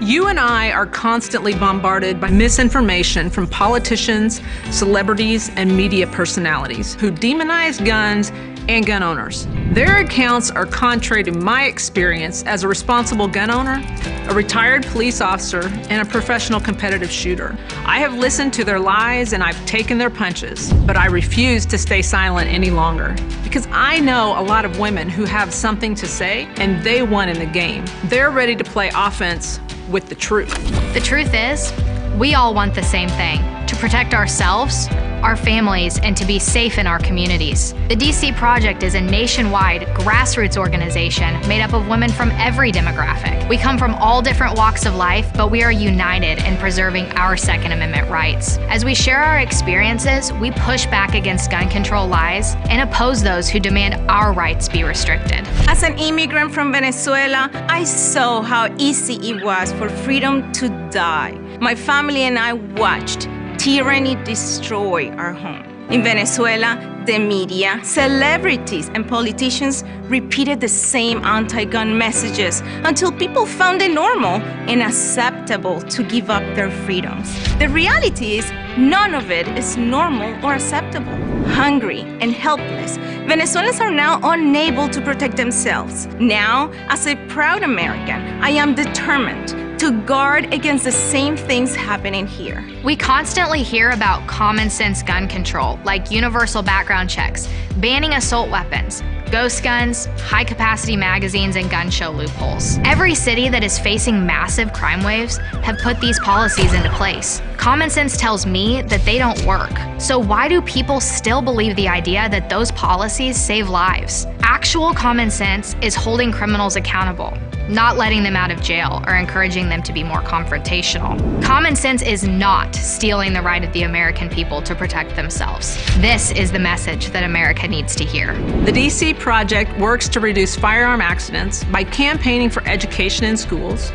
You and I are constantly bombarded by misinformation from politicians, celebrities, and media personalities who demonize guns and gun owners. Their accounts are contrary to my experience as a responsible gun owner, a retired police officer, and a professional competitive shooter. I have listened to their lies and I've taken their punches, but I refuse to stay silent any longer because I know a lot of women who have something to say and they won in the game. They're ready to play offense with the truth. The truth is, we all want the same thing: to protect ourselves, our families, and to be safe in our communities. The DC Project is a nationwide grassroots organization made up of women from every demographic. We come from all different walks of life, but we are united in preserving our Second Amendment rights. As we share our experiences, we push back against gun control lies and oppose those who demand our rights be restricted. As an immigrant from Venezuela, I saw how easy it was for freedom to die. My family and I watched tyranny destroy our home. In Venezuela, the media, celebrities, and politicians repeated the same anti-gun messages until people found it normal and acceptable to give up their freedoms. The reality is, none of it is normal or acceptable. Hungry and helpless, Venezuelans are now unable to protect themselves. Now, as a proud American, I am determined to guard against the same things happening here. We constantly hear about common sense gun control, like universal background checks, banning assault weapons, ghost guns, high-capacity magazines, and gun show loopholes. Every city that is facing massive crime waves have put these policies into place. Common sense tells me that they don't work. So why do people still believe the idea that those policies save lives? Actual common sense is holding criminals accountable, not letting them out of jail or encouraging them to be more confrontational. Common sense is not stealing the right of the American people to protect themselves. This is the message that America needs to hear. The DC Project works to reduce firearm accidents by campaigning for education in schools.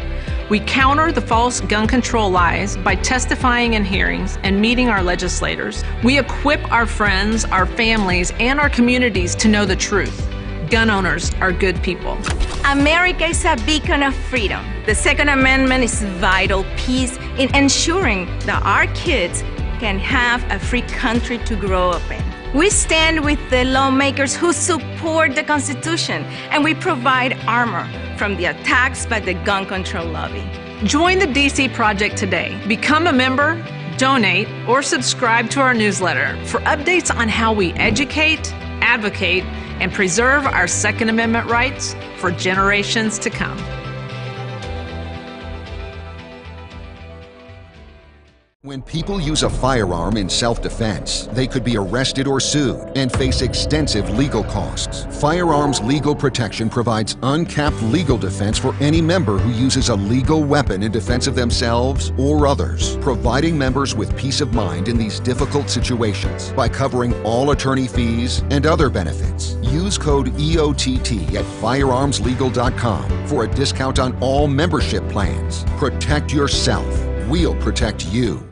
We counter the false gun control lies by testifying in hearings and meeting our legislators. We equip our friends, our families, and our communities to know the truth. Gun owners are good people. America is a beacon of freedom. The Second Amendment is a vital piece in ensuring that our kids can have a free country to grow up in. We stand with the lawmakers who support the Constitution, and we provide armor from the attacks by the gun control lobby. Join the DC Project today. Become a member, donate, or subscribe to our newsletter for updates on how we educate, advocate, and preserve our Second Amendment rights for generations to come. When people use a firearm in self-defense, they could be arrested or sued and face extensive legal costs. Firearms Legal Protection provides uncapped legal defense for any member who uses a legal weapon in defense of themselves or others, providing members with peace of mind in these difficult situations by covering all attorney fees and other benefits. Use code EOTT at firearmslegal.com for a discount on all membership plans. Protect yourself. We'll protect you.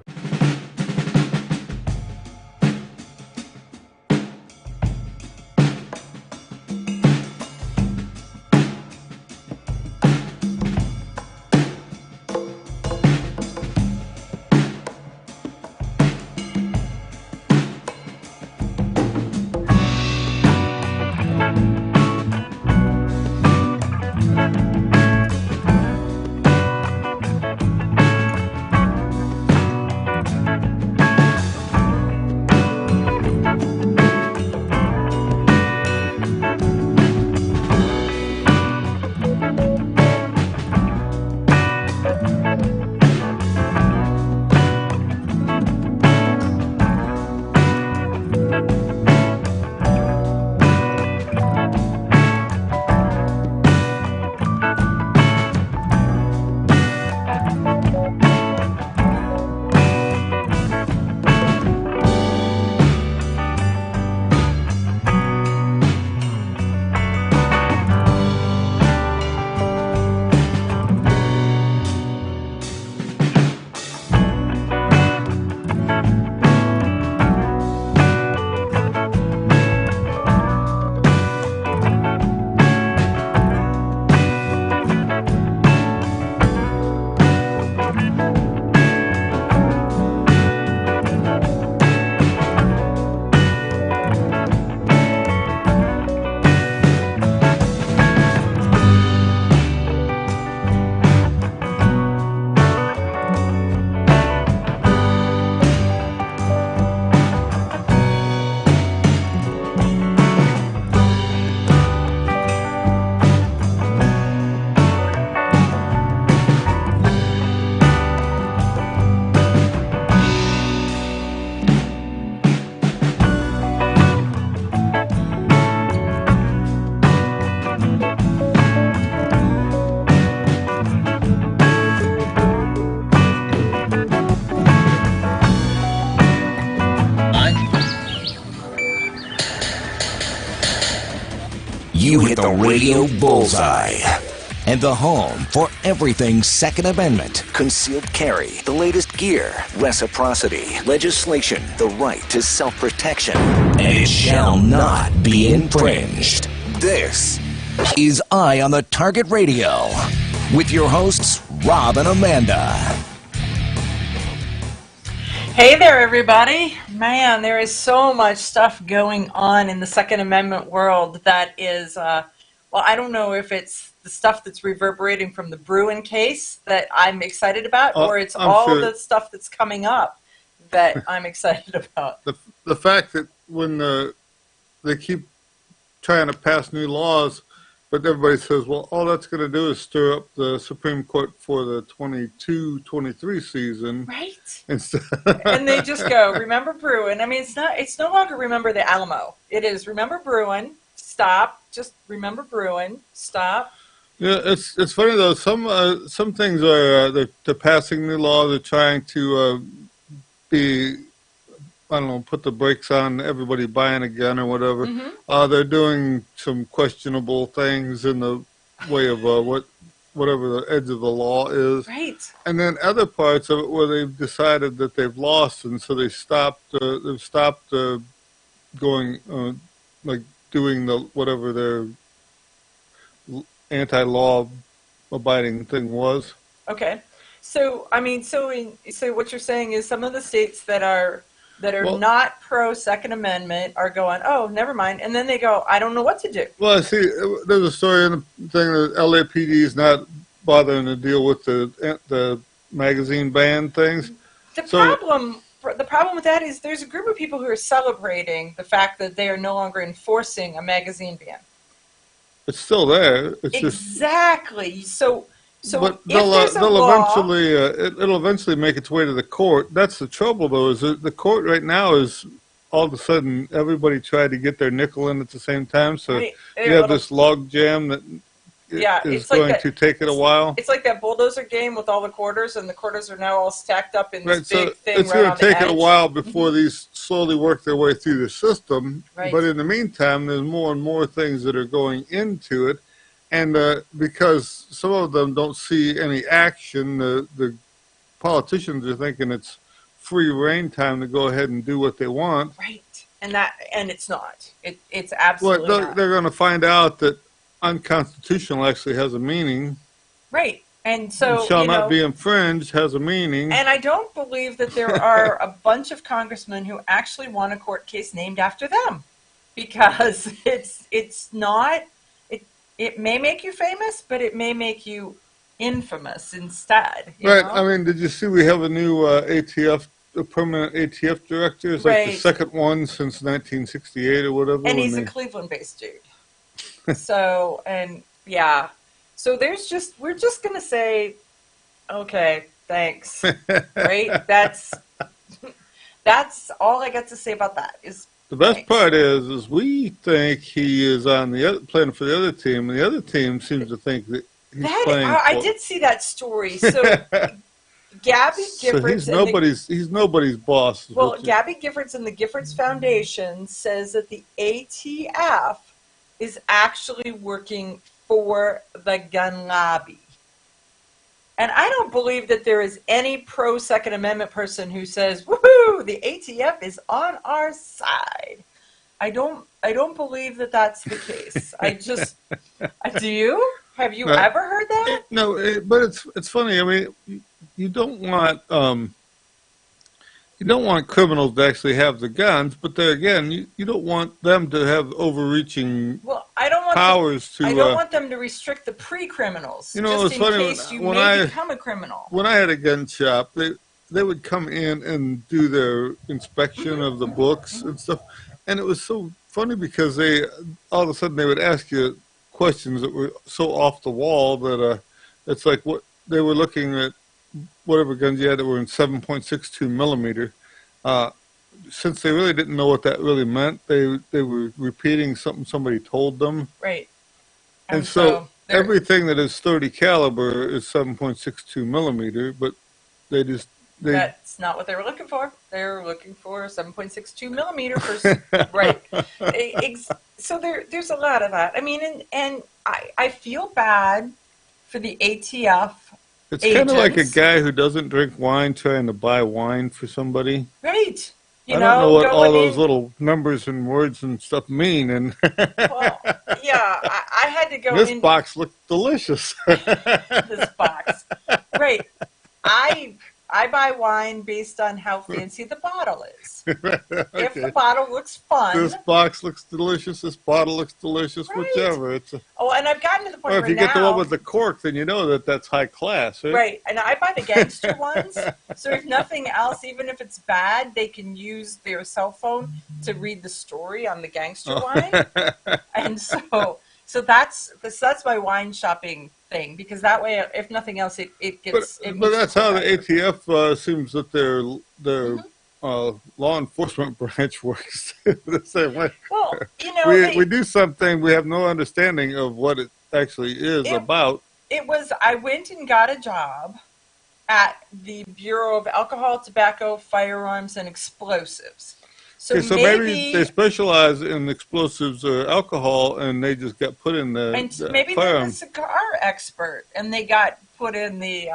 You hit the radio bullseye. And the home for everything Second Amendment, concealed carry, the latest gear, reciprocity, legislation, the right to self-protection. And it shall not be infringed. This is Eye on the Target Radio with your hosts, Rob and Amanda. Hey there, everybody. Man, there is so much stuff going on in the Second Amendment world that is, well, I don't know if it's the stuff that's reverberating from the Bruin case that I'm excited about, or it's the stuff that's coming up that I'm excited about. The fact that when they keep trying to pass new laws, but everybody says, well, all that's going to do is stir up the Supreme Court for the 22-23 season. Right. And they just go, remember Bruin. I mean, it's no longer remember the Alamo. It is remember Bruin, stop, just remember Bruin, stop. Yeah, it's funny though. Some things are they're passing new law. They're trying to put the brakes on everybody buying a gun or whatever. Mm-hmm. They're doing some questionable things in the way of whatever the edge of the law is. Right. And then other parts of it where they've decided that they've lost, and so they stopped. They've stopped going like doing the whatever their anti-law abiding thing was. Okay. So I mean, so what you're saying is some of the states that are not pro Second Amendment are going, oh, never mind, and then they go, I don't know what to do. Well, I see. There's a story in the thing that LAPD is not bothering to deal with the magazine ban things. The problem with that is there's a group of people who are celebrating the fact that they are no longer enforcing a magazine ban. It's still there. It's exactly. So but if there's a law, it'll eventually make its way to the court. That's the trouble, though, is that the court right now is all of a sudden everybody tried to get their nickel in at the same time. So you have this log jam that is going to take it a while. It's like that bulldozer game with all the quarters, and the quarters are now all stacked up in this big thing. It's going to take it a while before these slowly work their way through the system. Right. But in the meantime, there's more and more things that are going into it. And because some of them don't see any action, the politicians are thinking it's free reign time to go ahead and do what they want. Right. And it's not. It's absolutely not. They're going to find out that unconstitutional actually has a meaning. Right. And so shall not be infringed has a meaning. And I don't believe that there are a bunch of congressmen who actually want a court case named after them, because it's not. It may make you famous, but it may make you infamous instead. Right. Know? I mean, did you see we have a new ATF, a permanent ATF director? It's like the second one since 1968 or whatever. And he's a Cleveland-based dude. So we're just going to say, okay, thanks. Right? That's all I got to say about that is. The best part is we think he is on playing for the other team, and the other team seems to think that he's playing. I did see that story. So Gabby Giffords. So he's nobody's boss. Well, Gabby Giffords and the Giffords Foundation says that the ATF is actually working for the gun lobby. And I don't believe that there is any pro-Second Amendment person who says, woohoo, the ATF is on our side. I don't believe that that's the case. Do you? Have you ever heard that? No, but it's funny. I mean, you don't want criminals to actually have the guns, but there again, you don't want them to have overreaching powers I don't want them to restrict the pre-criminals. Just in case you may become a criminal. When I had a gun shop, they would come in and do their inspection of the books and stuff, and it was so funny because all of a sudden they would ask you questions that were so off the wall that it's like what they were looking at. Whatever guns you had that were in 7.62 millimeter, since they really didn't know what that really meant, they were repeating something somebody told them. Right. And so everything that is 30 caliber is 7.62 millimeter, but they just That's not what they were looking for. They were looking for 7.62 millimeter for right. So there's a lot of that. I mean, and I feel bad for the ATF. It's kind of like a guy who doesn't drink wine trying to buy wine for somebody. Right. I don't know what all those little numbers and words and stuff mean. And well, yeah, I had to go. This box looked delicious. This box, right? I buy wine based on how fancy the bottle is. Okay. If the bottle looks fun. This box looks delicious. This bottle looks delicious. Right. Whichever. And I've gotten to the point where if you get the one with the cork, then you know that's high class, right? Right. And I buy the gangster ones. So if nothing else, even if it's bad, they can use their cell phone to read the story on the gangster wine. And so that's my wine shopping thing, because that way, if nothing else, it gets. But that's how the ATF seems that their law enforcement branch works the same way. Well, we do something, we have no understanding of what it actually is about. I went and got a job at the Bureau of Alcohol, Tobacco, Firearms, and Explosives. So maybe they specialize in explosives or alcohol, and they just got put in the maybe they're the cigar expert, and they got put in the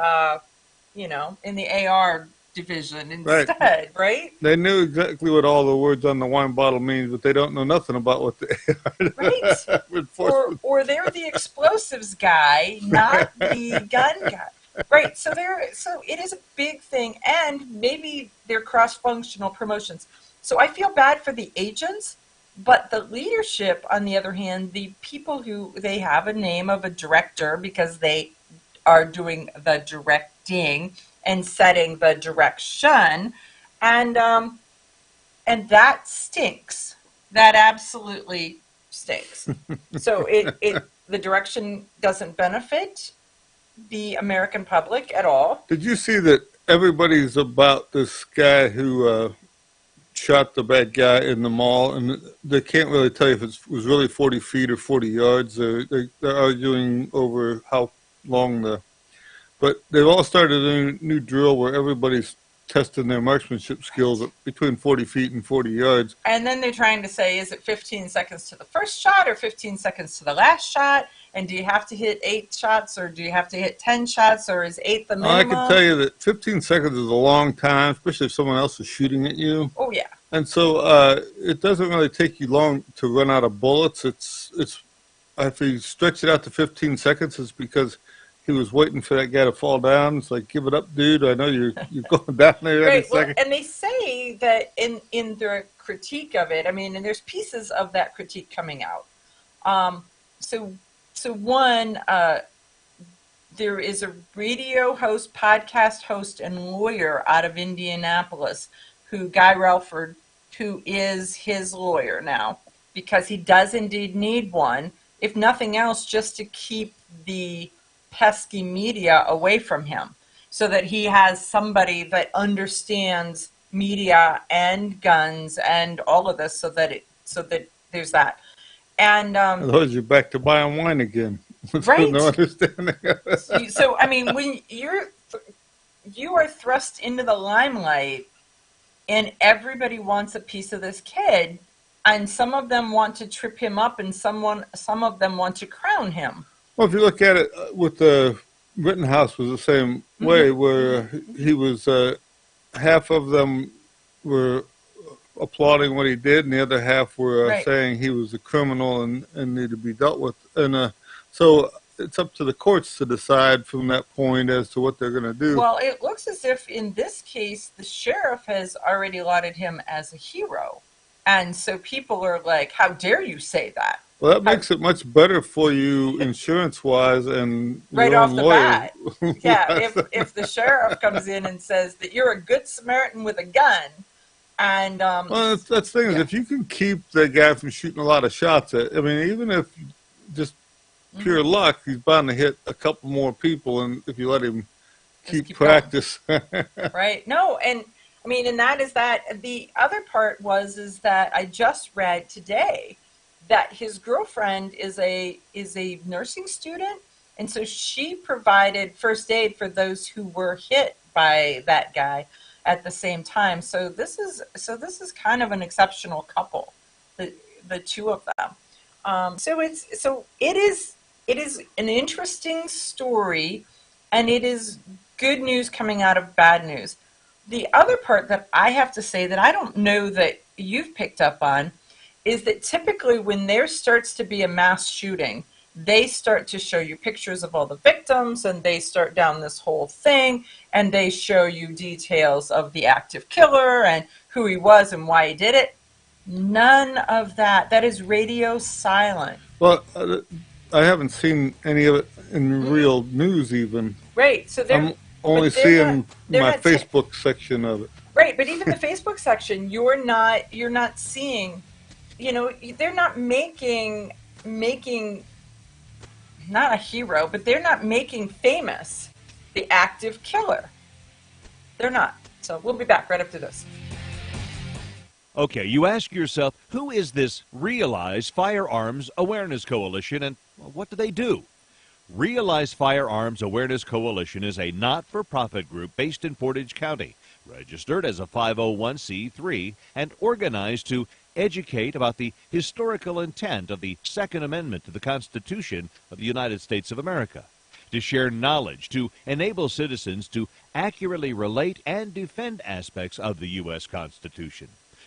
in the AR division instead, right? They knew exactly what all the words on the wine bottle means, but they don't know nothing about what the AR. Right. or they're the explosives guy, not the gun guy. Right. So it is a big thing, and maybe they're cross-functional promotions. So I feel bad for the agents, but the leadership, on the other hand, the people who they have a name of a director because they are doing the directing and setting the direction, and that stinks. That absolutely stinks. So the direction doesn't benefit the American public at all. Did you see that everybody's about this guy who shot the bad guy in the mall, and they can't really tell you if it was really 40 feet or 40 yards. They're arguing over how long but they've all started a new drill where everybody's testing their marksmanship skills at between 40 feet and 40 yards. And then they're trying to say, is it 15 seconds to the first shot or 15 seconds to the last shot? And do you have to hit 8 shots, or do you have to hit 10 shots, or is 8 the minimum? I can tell you that 15 seconds is a long time, especially if someone else is shooting at you. Oh, yeah. And so it doesn't really take you long to run out of bullets. It's if you stretch it out to 15 seconds, it's because he was waiting for that guy to fall down. It's like, give it up, dude. I know you're going down there right. any second. Well, and they say that in their critique of it, I mean, and there's pieces of that critique coming out. So one, there is a radio host, podcast host, and lawyer out of Indianapolis, Guy Relford, who is his lawyer now, because he does indeed need one, if nothing else, just to keep the pesky media away from him, so that he has somebody that understands media and guns and all of this, so that there's that. And otherwise you're back to buying wine again. Right. No understanding. So I mean, when you are thrust into the limelight, and everybody wants a piece of this kid, and some of them want to trip him up, and some of them want to crown him. Well, if you look at it with the Rittenhouse was the same way, where he was half of them were applauding what he did, and the other half were saying he was a criminal and needed to be dealt with. And so it's up to the courts to decide from that point as to what they're going to do. Well, it looks as if in this case, the sheriff has already lauded him as a hero. And so people are like, how dare you say that? Well, that makes it much better for you insurance-wise and right your off own the lawyer. bat. Yeah, if the sheriff comes in and says that you're a good Samaritan with a gun, and well, that's the thing is, if you can keep the guy from shooting a lot of shots, even if just pure luck, he's bound to hit a couple more people, and if you let him keep practice. Right. No, and I mean, and that is that. The other part is that I just read today that his girlfriend is a nursing student, and so she provided first aid for those who were hit by that guy at the same time. So this is kind of an exceptional couple, the two of them. So it is an interesting story, and it is good news coming out of bad news. The other part that I have to say that I don't know that you've picked up on is that typically when there starts to be a mass shooting, they start to show you pictures of all the victims, and they start down this whole thing, and they show you details of the active killer and who he was and why he did it. None of that. That is radio silent. Well, I haven't seen any of it in real news even. Right. So I'm only seeing my Facebook section of it. Right, but even the Facebook section, you're not seeing, they're not making not a hero, but they're not making famous the active killer. They're not. So we'll be back right after this. Okay, you ask yourself, who is this Realize Firearms Awareness Coalition, and what do they do? Realize Firearms Awareness Coalition is a not-for-profit group based in Portage County, registered as a 501c3, and organized to educate about the historical intent of the Second Amendment to the Constitution of the United States of America, to share knowledge, to enable citizens to accurately relate and defend aspects of the U.S. Constitution,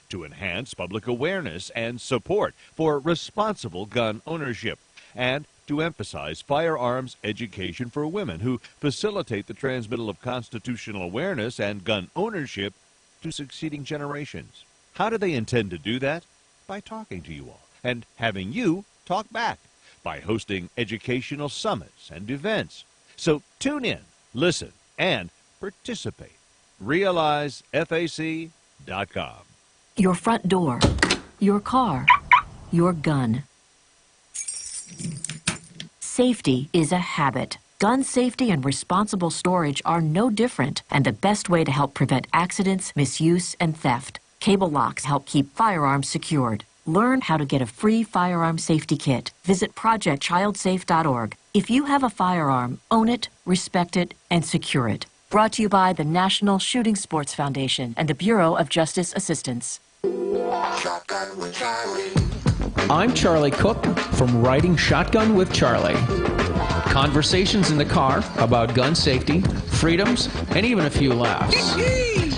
to enhance public awareness and support for responsible gun ownership, and to emphasize firearms education for women who facilitate the transmittal of constitutional awareness and gun ownership to succeeding generations. How do they intend to do that? By talking to you all and having you talk back, by hosting educational summits and events. So tune in, listen, and participate. RealizeFAC.com. Your front door, your car, your gun. Safety is a habit. Gun safety and responsible storage are no different, and the best way to help prevent accidents, misuse, and theft. Cable locks help keep firearms secured. Learn how to get a free firearm safety kit. Visit projectchildsafe.org. If you have a firearm, own it, respect it, and secure it. Brought to you by the National Shooting Sports Foundation and the Bureau of Justice Assistance. Shotgun with Charlie. I'm Charlie Cook from Riding Shotgun with Charlie. Conversations in the car about gun safety, freedoms, and even a few laughs.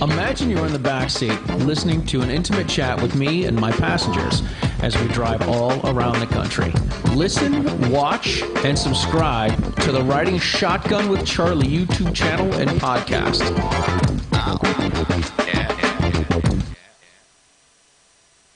Imagine you're in the back seat listening to an intimate chat with me and my passengers as we drive all around the country. Listen, watch, and subscribe to the Riding Shotgun with Charlie YouTube channel and podcast.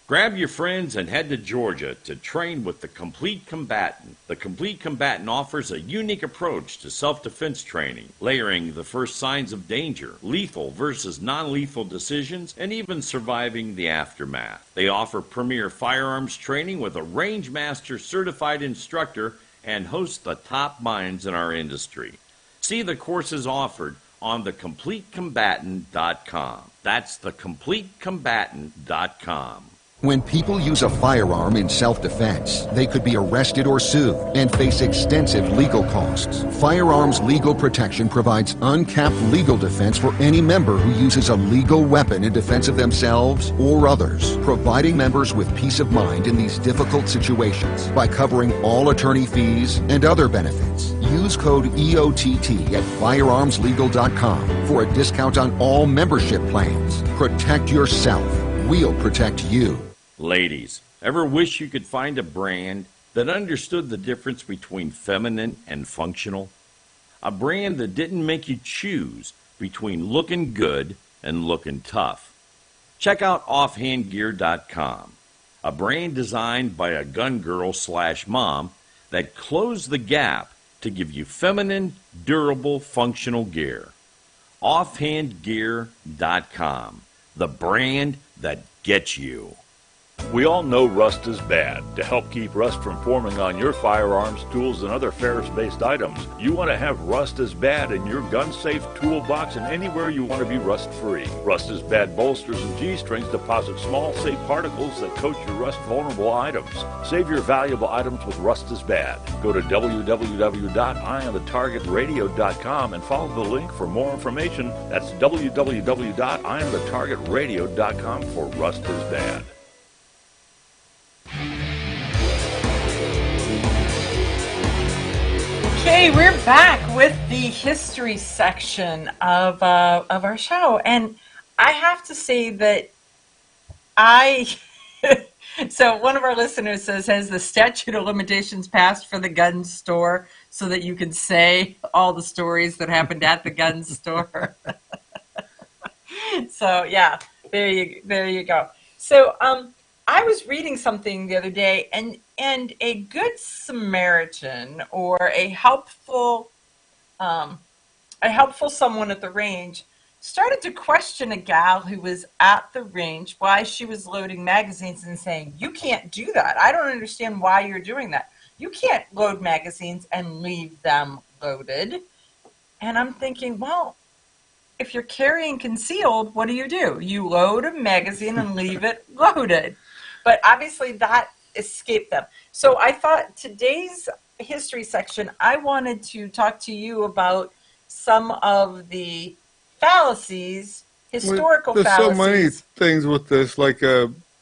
Grab your friends and head to Georgia to train with the Complete Combatant. The Complete Combatant offers a unique approach to self-defense training, layering the first signs of danger, lethal versus non-lethal decisions, and even surviving the aftermath. They offer premier firearms training with a range master certified instructor and host the top minds in our industry. See the courses offered on thecompletecombatant.com. That's thecompletecombatant.com. When people use a firearm in self-defense, they could be arrested or sued and face extensive legal costs. Firearms Legal Protection provides uncapped legal defense for any member who uses a legal weapon in defense of themselves or others, providing members with peace of mind in these difficult situations by covering all attorney fees and other benefits. Use code EOTT at firearmslegal.com for a discount on all membership plans. Protect yourself. We'll protect you. Ladies, ever wish you could find a brand that understood the difference between feminine and functional? A brand that didn't make you choose between looking good and looking tough? Check out offhandgear.com, a brand designed by a gun girl / mom that closed the gap to give you feminine, durable, functional gear. Offhandgear.com, the brand that gets you. We all know rust is bad. To help keep rust from forming on your firearms, tools, and other ferrous-based items, you want to have Rust is Bad in your gun-safe toolbox and anywhere you want to be rust-free. Rust is Bad bolsters and G-strings deposit small, safe particles that coat your rust-vulnerable items. Save your valuable items with Rust is Bad. Go to www.eyeonthetargetradio.com and follow the link for more information. That's www.eyeonthetargetradio.com for Rust is Bad. Okay, we're back with the history section of our show, and I have to say that so one of our listeners says, has the statute of limitations passed for the gun store so that you can say all the stories that happened at the gun store? So yeah, there you go. So I was reading something the other day, and a good Samaritan or a helpful someone at the range started to question a gal who was at the range why she was loading magazines and saying, "You can't do that. I don't understand why you're doing that. You can't load magazines and leave them loaded." And I'm thinking, well, if you're carrying concealed, what do? You load a magazine and leave it loaded. But obviously that escaped them. So I thought today's history section, I wanted to talk to you about some of the fallacies, historical There's fallacies. so many things with this, like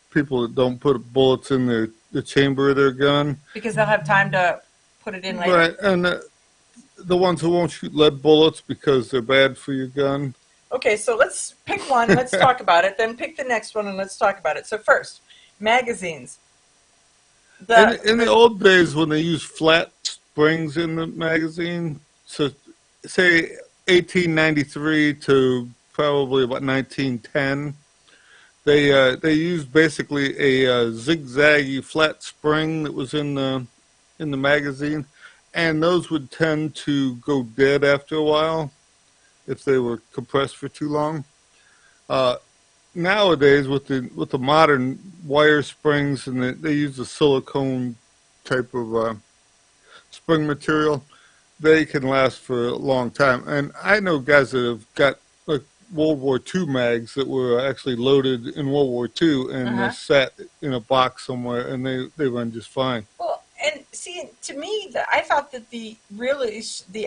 people that don't put bullets in the chamber of their gun. Because they'll have time to put it in later. Right, and the ones who won't shoot lead bullets because they're bad for your gun. Okay, so let's pick one, let's talk about it, then pick the next one and let's talk about it. So first, magazines. In the old days when they used flat springs in the magazine, so say 1893 to probably about 1910, they used basically a zigzaggy flat spring that was in the magazine, and those would tend to go dead after a while if they were compressed for too long. Nowadays, with the modern wire springs, and they use the silicone type of spring material, they can last for a long time. And I know guys that have got like World War II mags that were actually loaded in World War II and they sat in a box somewhere, and they run just fine. Well, and see, to me, I thought that the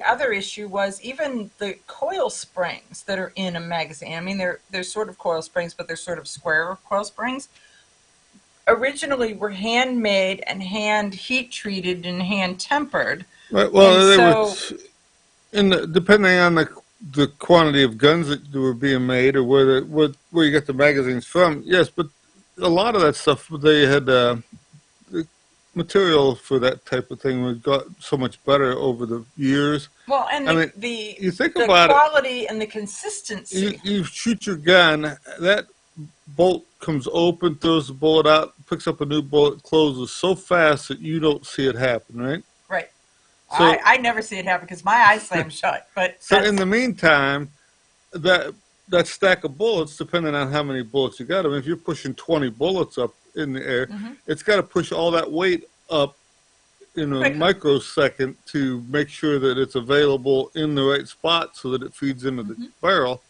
other issue was even the coil springs that are in a magazine. I mean, they're sort of coil springs, but they're sort of square coil springs. Originally, were handmade and hand heat treated and hand tempered. Right. Well, depending on the quantity of guns that were being made or where you get the magazines from. Yes, but a lot of that stuff, they had the material for that type of thing was got so much better over the years. Well, and you think the about quality and the consistency. You shoot your gun, that bolt comes open, throws the bullet out, picks up a new bullet, closes so fast that you don't see it happen, right? Right. So, I never see it happen because my eyes slam shut. But so in the meantime, that stack of bullets, depending on how many bullets you got, I mean, if you're pushing 20 bullets up in the air, it's got to push all that weight up in a microsecond to make sure that it's available in the right spot so that it feeds into the barrel.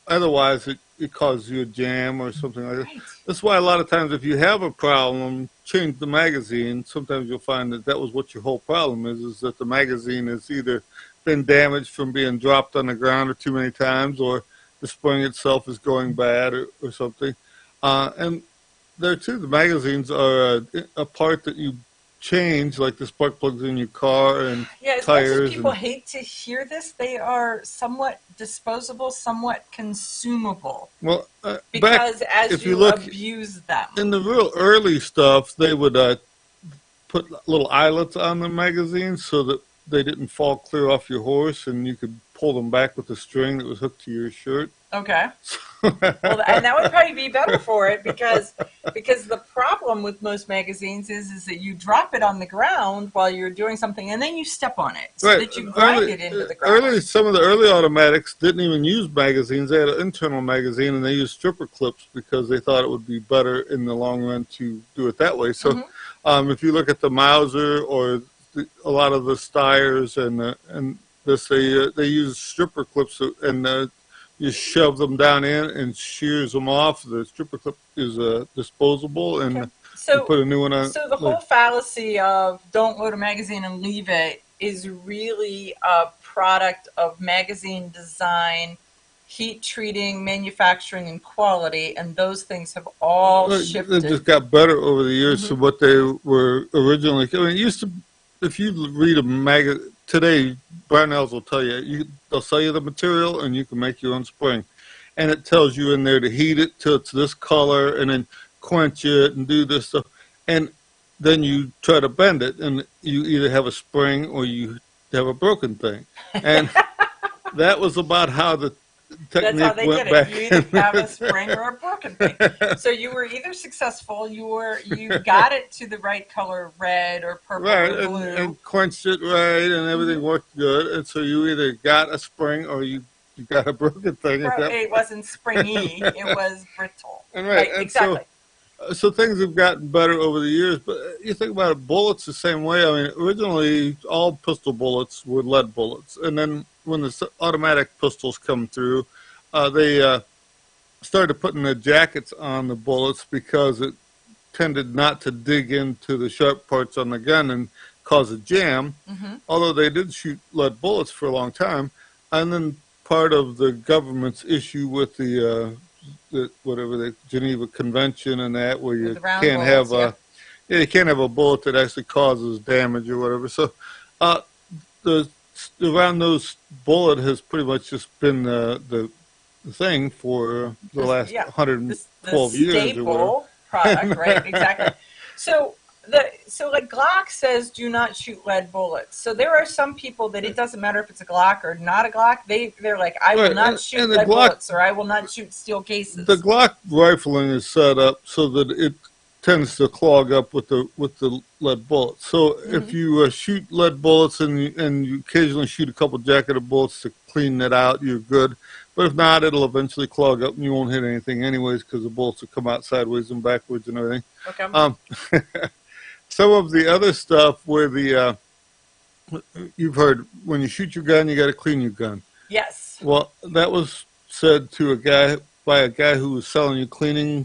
Otherwise, it causes you a jam or something like that. That's why a lot of times if you have a problem, change the magazine. Sometimes you'll find that was what your whole problem is that the magazine has either been damaged from being dropped on the ground or too many times, or the spring itself is going bad or something. And there too, the magazines are a part that you change, like the spark plugs in your car and as tires. Much as people hate to hear this, they are somewhat disposable, somewhat consumable. Well, because as you abuse them. In the real early stuff, they would put little eyelets on the magazines so that they didn't fall clear off your horse, and you could pull them back with a string that was hooked to your shirt. Okay. Well, and that would probably be better for it because the problem with most magazines is that you drop it on the ground while you're doing something and then you step on it so that you grind it into the ground. Some of the early automatics didn't even use magazines. They had an internal magazine and they used stripper clips because they thought it would be better in the long run to do it that way. So if you look at the Mauser or a lot of the Steyrs and this, they use stripper clips and you shove them down in and shears them off. The stripper clip is disposable, and you put a new one on. So the whole fallacy of don't load a magazine and leave it is really a product of magazine design, heat treating, manufacturing, and quality, and those things have all shifted. They just got better over the years to what they were originally. I mean, it used to, if you read a magazine today, Brownells will tell you, they'll sell you the material and you can make your own spring. And it tells you in there to heat it till it's this color and then quench it and do this stuff. And then you try to bend it and you either have a spring or you have a broken thing. And that was about how the technique That's how they went did back. it. You either have a spring or a broken thing. So you were either successful, you got it to the right color, red or purple or blue, and quenched it right, and everything worked good. And so you either got a spring or you got a broken thing. It wasn't springy; it was brittle. And and exactly. So things have gotten better over the years, but you think about it, bullets the same way. I mean, originally all pistol bullets were lead bullets, and then when the automatic pistols come through, they started putting the jackets on the bullets because it tended not to dig into the sharp parts on the gun and cause a jam, although they did shoot lead bullets for a long time. And then part of the government's issue with the Geneva Convention and that, where you can't have you can't have a bullet that actually causes damage or whatever. So the round nose bullet has pretty much just been the thing for the last 112 years. Staple product, right? Exactly. So like Glock says, do not shoot lead bullets. So there are some people that it doesn't matter if it's a Glock or not a Glock. They're like, I will not shoot lead bullets, or I will not shoot steel cases. The Glock rifling is set up so that it tends to clog up with the lead bullets. So if you shoot lead bullets and you occasionally shoot a couple jacketed bullets to clean it out, you're good. But if not, it'll eventually clog up and you won't hit anything anyways because the bullets will come out sideways and backwards and everything. Okay. Some of the other stuff where you've heard when you shoot your gun, you got to clean your gun. Yes. Well, that was said to by a guy who was selling you cleaning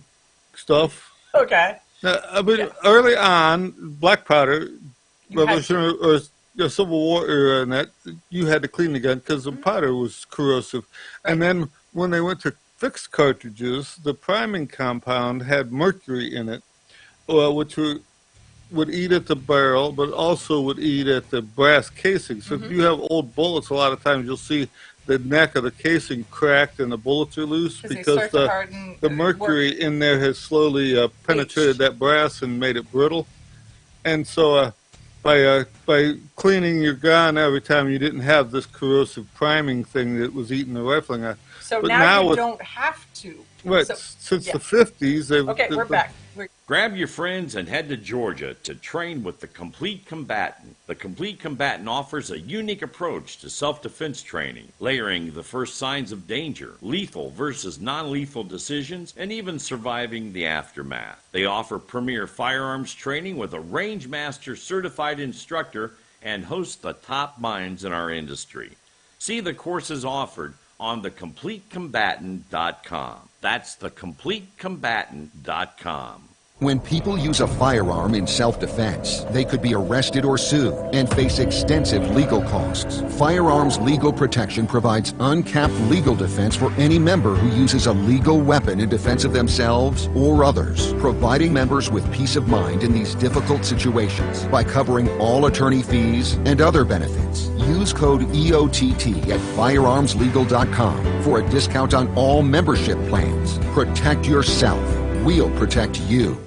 stuff. Okay. Now, I mean, early on, black powder, Revolutionary or Civil War era, and that you had to clean the gun because the powder was corrosive. Right. And then when they went to fixed cartridges, the priming compound had mercury in it, which would eat at the barrel, but also would eat at the brass casing. So if you have old bullets, a lot of times you'll see the neck of the casing cracked and the bullets are loose because the mercury in there has slowly penetrated that brass and made it brittle. And so by cleaning your gun every time, you didn't have this corrosive priming thing that was eating the rifling out. So now you don't have to. Right. So, since the 50s, we're back. Grab your friends and head to Georgia to train with the Complete Combatant. The Complete Combatant offers a unique approach to self-defense training, layering the first signs of danger, lethal versus non-lethal decisions, and even surviving the aftermath. They offer premier firearms training with a range master certified instructor and host the top minds in our industry. See the courses offered on thecompletecombatant.com. That's thecompletecombatant.com. When people use a firearm in self-defense, they could be arrested or sued and face extensive legal costs. Firearms Legal Protection provides uncapped legal defense for any member who uses a legal weapon in defense of themselves or others, providing members with peace of mind in these difficult situations by covering all attorney fees and other benefits. Use code EOTT at firearmslegal.com for a discount on all membership plans. Protect yourself. We'll protect you.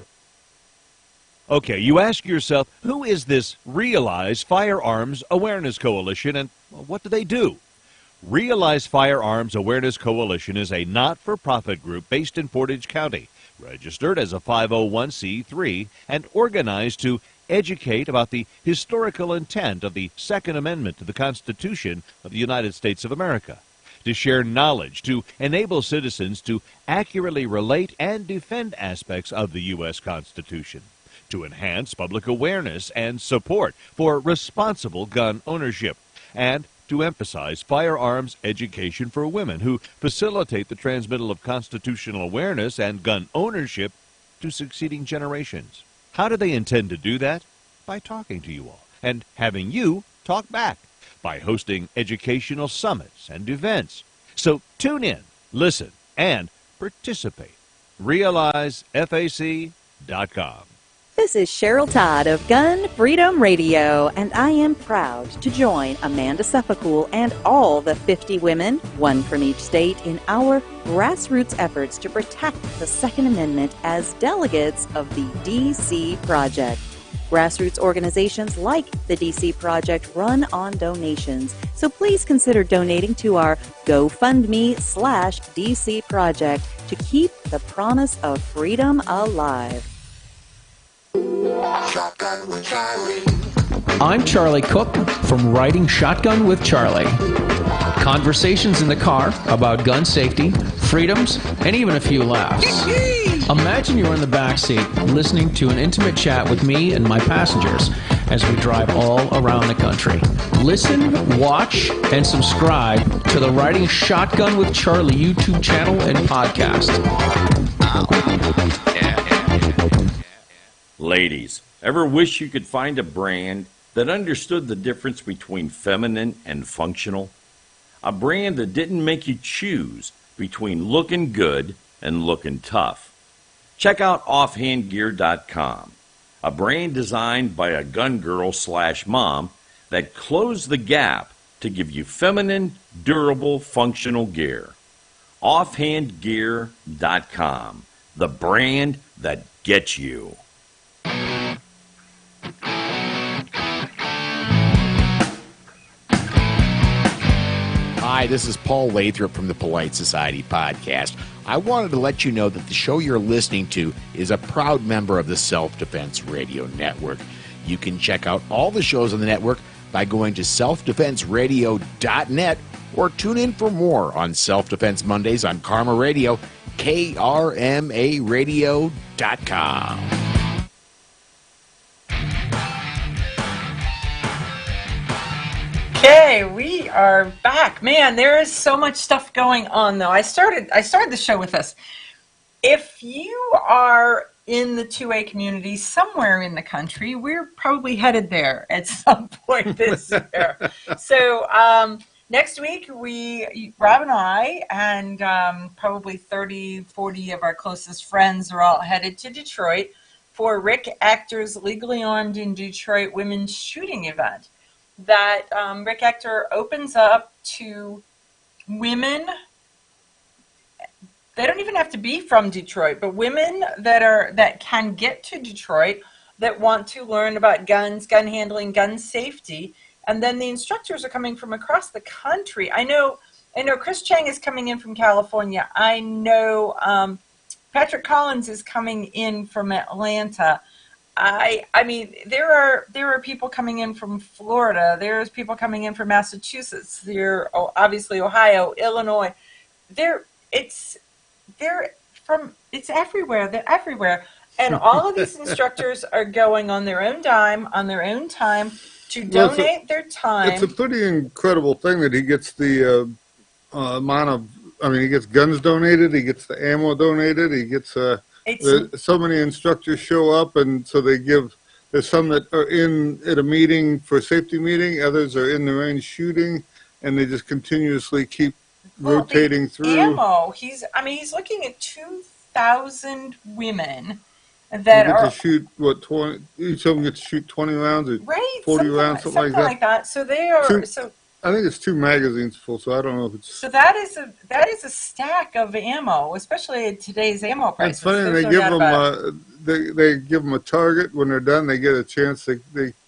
Okay, you ask yourself, who is this Realize Firearms Awareness Coalition and what do they do? Realize Firearms Awareness Coalition is a not-for-profit group based in Portage County, registered as a 501c3 and organized to educate about the historical intent of the Second Amendment to the Constitution of the United States of America, to share knowledge, to enable citizens to accurately relate and defend aspects of the U.S. Constitution, to enhance public awareness and support for responsible gun ownership, and to emphasize firearms education for women who facilitate the transmittal of constitutional awareness and gun ownership to succeeding generations. How do they intend to do that? By talking to you all and having you talk back, by hosting educational summits and events. So tune in, listen, and participate. RealizeFAC.com. This is Cheryl Todd of Gun Freedom Radio, and I am proud to join Amanda Suffolcool and all the 50 women, one from each state, in our grassroots efforts to protect the Second Amendment as delegates of the DC Project. Grassroots organizations like the DC Project run on donations, so please consider donating to our GoFundMe/DC Project to keep the promise of freedom alive. Shotgun with Charlie. I'm Charlie Cook from Riding Shotgun with Charlie. Conversations in the car about gun safety, freedoms, and even a few laughs. Imagine you're in the back seat listening to an intimate chat with me and my passengers as we drive all around the country. Listen, watch, and subscribe to the Riding Shotgun with Charlie YouTube channel and podcast. Ladies, ever wish you could find a brand that understood the difference between feminine and functional? A brand that didn't make you choose between looking good and looking tough. Check out offhandgear.com, a brand designed by a gun girl/mom that closed the gap to give you feminine, durable, functional gear. Offhandgear.com, the brand that gets you. Hi, this is Paul Lathrop from the Polite Society podcast. I wanted to let you know that the show you're listening to is a proud member of the Self-Defense Radio Network. You can check out all the shows on the network by going to selfdefenseradio.net or tune in for more on Self-Defense Mondays on Karma Radio, krmaradio.com. Okay, we are back. Man, there is so much stuff going on, though. I started the show with this. If you are in the 2A community somewhere in the country, we're probably headed there at some point this year. So next week, Rob and I, and probably 30, 40 of our closest friends are all headed to Detroit for Rick Actor's Legally Armed in Detroit Women's Shooting event that Rick Actor opens up to women. They don't even have to be from Detroit, but women that can get to Detroit that want to learn about guns, gun handling, gun safety. And then the instructors are coming from across the country. I know Chris Chang is coming in from California. I know Patrick Collins is coming in from Atlanta. I mean, there are people coming in from Florida. There's people coming in from Massachusetts. There, obviously Ohio, Illinois. It's everywhere. They're everywhere, and all of these instructors are going on their own dime, on their own time, to donate their time. It's a pretty incredible thing that he gets the amount of. I mean, he gets guns donated. He gets the ammo donated. He gets so many instructors show up, and so they give. There's some that are in at a meeting for a safety meeting. Others are in the range shooting, and they just continuously keep rotating through. Ammo. He's looking at 2,000 women that are to shoot 20. Each of them gets to shoot 20 rounds or right, 40 rounds, something like that. So they are I think it's 2 magazines full, so I don't know if it's. So that is a stack of ammo, especially at today's ammo prices. It's funny. There's They no give doubt them about it. they give them a target. When they're done, they get a chance. They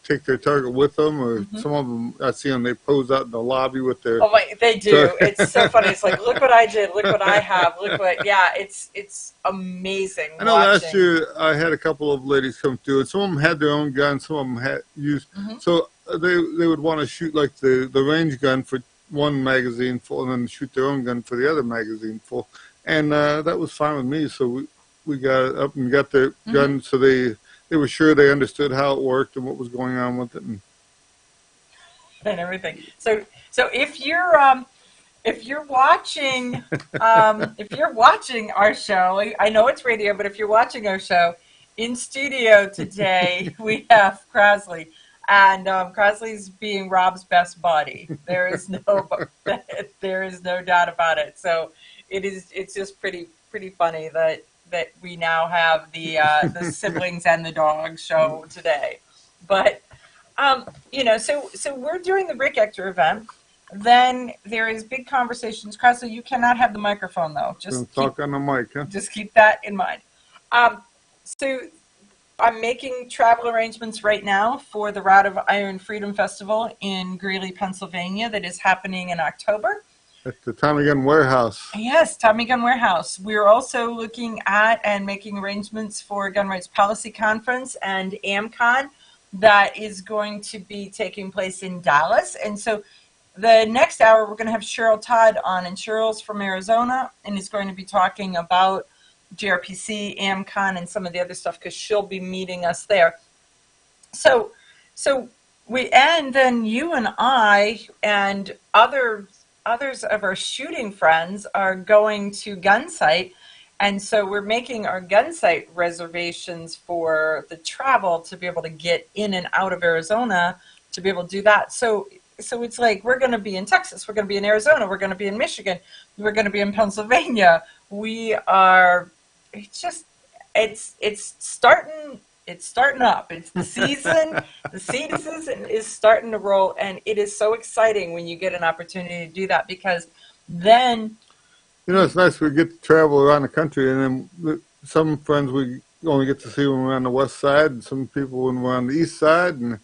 take their target with them, or some of them I see them. They pose out in the lobby with their. Oh my, they do. It's so funny. It's like, look what I did. Look what I have. Look what. Yeah, it's amazing. I know watching. last year I had a couple of ladies come through, and some of them had their own guns, some of them had used. So they would want to shoot like the range gun for one magazine full, and then shoot their own gun for the other magazine full, and that was fine with me. So we got it up and got their gun, so they were sure they understood how it worked and what was going on with it, and everything. So if you're watching our show, I know it's radio, but if you're watching our show in studio today, we have Crosley. And Crosley's being Rob's best buddy. There is no doubt about it. So it's just pretty funny that we now have the siblings and the dog show today. But so we're doing the Rick Ector event. Then there is big conversations. Crosley, you cannot have the microphone though. Just talk on the mic, huh? Just keep that in mind. So I'm making travel arrangements right now for the Route of Iron Freedom Festival in Greeley, Pennsylvania, that is happening in October. At the Tommy Gun Warehouse. Yes, Tommy Gun Warehouse. We're also looking at and making arrangements for a Gun Rights Policy Conference and AmCon that is going to be taking place in Dallas. And so the next hour, we're going to have Cheryl Todd on, and Cheryl's from Arizona and is going to be talking about JRPC, AmCon, and some of the other stuff because she'll be meeting us there. So and then you and I and others of our shooting friends are going to Gunsight, and so we're making our Gunsight reservations for the travel to be able to get in and out of Arizona to be able to do that. So it's like we're going to be in Texas, we're going to be in Arizona, we're going to be in Michigan, we're going to be in Pennsylvania. We are. It's starting up. It's the season. The season is starting to roll, and it is so exciting when you get an opportunity to do that because then it's nice we get to travel around the country, and then some friends we only get to see when we're on the west side, and some people when we're on the east side, and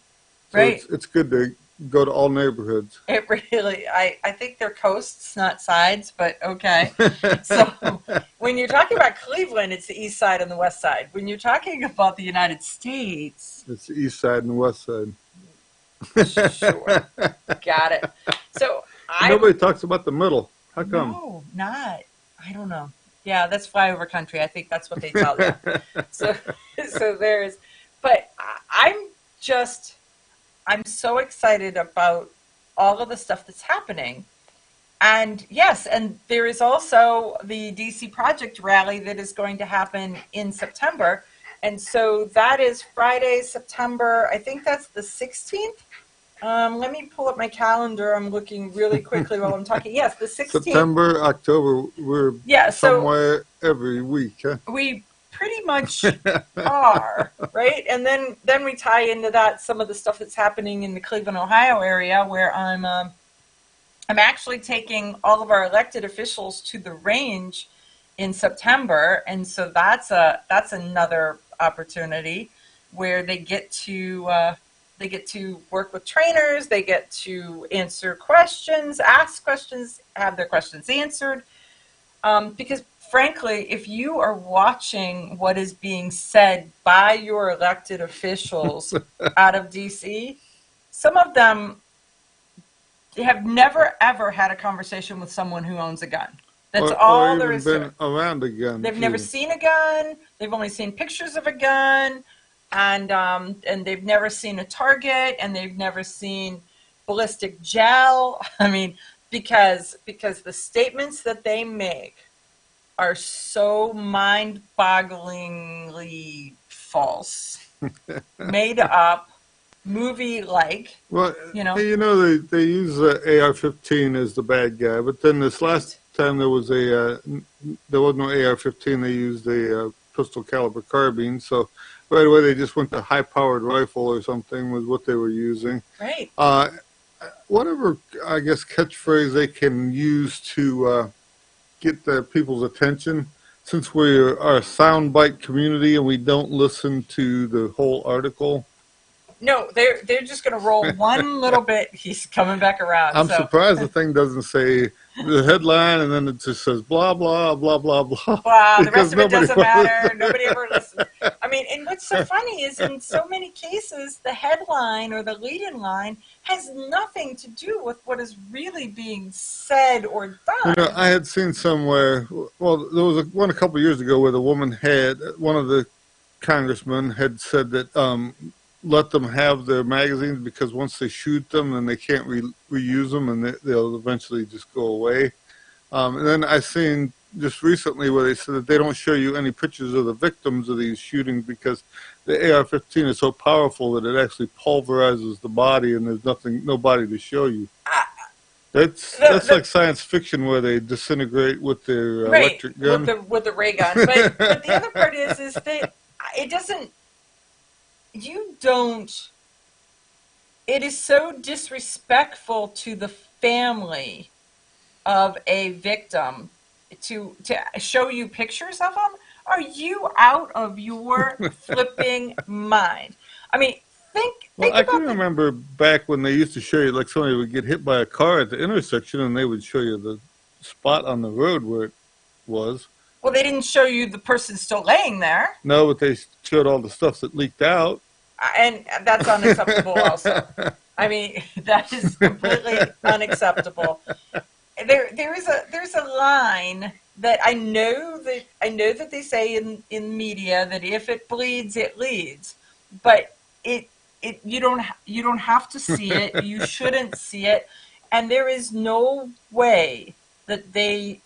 so right. It's good to go to all neighborhoods. It really, I think they're coasts, not sides, but okay. So when you're talking about Cleveland, it's the east side and the west side. When you're talking about the United States, it's the east side and the west side. Sure. Got it. So nobody talks about the middle. How come? No, not. I don't know. Yeah, that's flyover country. I think that's what they tell you. So there's, but I'm so excited about all of the stuff that's happening. And yes, and there is also the DC Project Rally that is going to happen in September. And so that is Friday, September, I think that's the 16th. Let me pull up my calendar. I'm looking really quickly while I'm talking. Yes, the 16th. September, October, we're somewhere every week. Huh? We pretty much are, right? And then we tie into that some of the stuff that's happening in the Cleveland, Ohio area, where I'm actually taking all of our elected officials to the range in September, and so that's another opportunity where they get to work with trainers, they get to answer questions, ask questions, have their questions answered, because frankly, if you are watching what is being said by your elected officials out of DC, some of them have never, ever had a conversation with someone who owns a gun. That's all there is to it. Or even been around a gun. They've never seen a gun. They've only seen pictures of a gun. And they've never seen a target, and they've never seen ballistic gel. I mean, because the statements that they make are so mind-bogglingly false, made up, movie-like. Well, they use AR-15 as the bad guy, but then this last time there was no AR-15. They used a pistol caliber carbine, so right away they just went to high-powered rifle or something was what they were using. Right. I whatever, I guess, catchphrase they can use to get the people's attention. Since we are a soundbite community and we don't listen to the whole article. No, they're just going to roll one little bit. He's coming back around. I'm so. surprised the thing doesn't say the headline and then it just says blah, blah, blah, blah, blah. Wow, the rest of it doesn't matter. Nobody ever listens. I mean, and what's so funny is in so many cases, the headline or the lead-in line has nothing to do with what is really being said or done. You know, I had seen somewhere, well, there was one a couple of years ago where the woman had, one of the congressmen had said that let them have their magazines because once they shoot them, then they can't reuse them and they'll eventually just go away. And then I seen just recently where they said that they don't show you any pictures of the victims of these shootings because the AR-15 is so powerful that it actually pulverizes the body and there's no body to show you. That's like science fiction where they disintegrate with their electric gun. With the ray gun. But the other part is that it doesn't, it is so disrespectful to the family of a victim to show you pictures of them. Are you out of your flipping mind? I mean, think I can remember back when they used to show you, like somebody would get hit by a car at the intersection and they would show you the spot on the road where it was. Well, they didn't show you the person still laying there. No, but they showed all the stuff that leaked out. And that's unacceptable also. I mean, that is completely unacceptable. There's a line that I know that they say in media that if it bleeds, it leads. But you don't have to see it. You shouldn't see it. And there is no way that they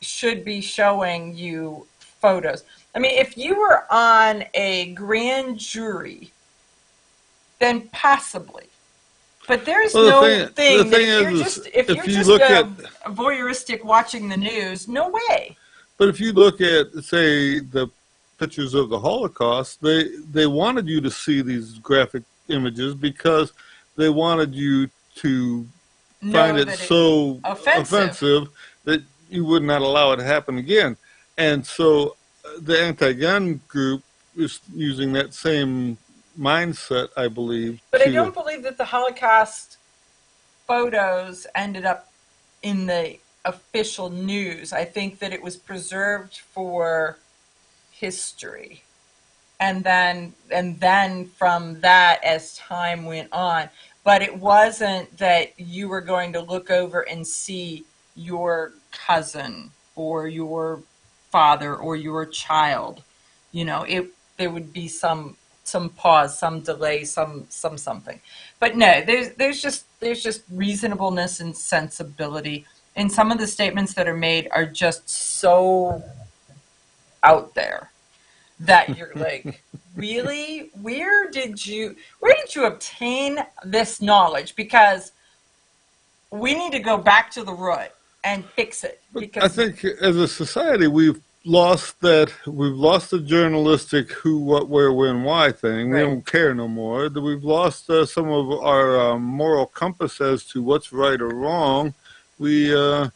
should be showing you photos. I mean, if you were on a grand jury, then possibly. But there's no thing that if you're just voyeuristic watching the news, no way. But if you look at, say, the pictures of the Holocaust, they wanted you to see these graphic images because they wanted you to find it so offensive that you would not allow it to happen again. And so the anti-gun group is using that same mindset, I believe. But I don't believe that the Holocaust photos ended up in the official news. I think that it was preserved for history. And then from that, as time went on. But it wasn't that you were going to look over and see your cousin or your father or your child. You know, there would be some pause, some delay, some something. But no, there's just reasonableness and sensibility. And some of the statements that are made are just so out there that you're like, really? Where did you obtain this knowledge? Because we need to go back to the root and fix it. Because I think as a society we've lost the journalistic who, what, where, when, why thing. We don't care no more. We've lost some of our moral compass as to what's right or wrong. I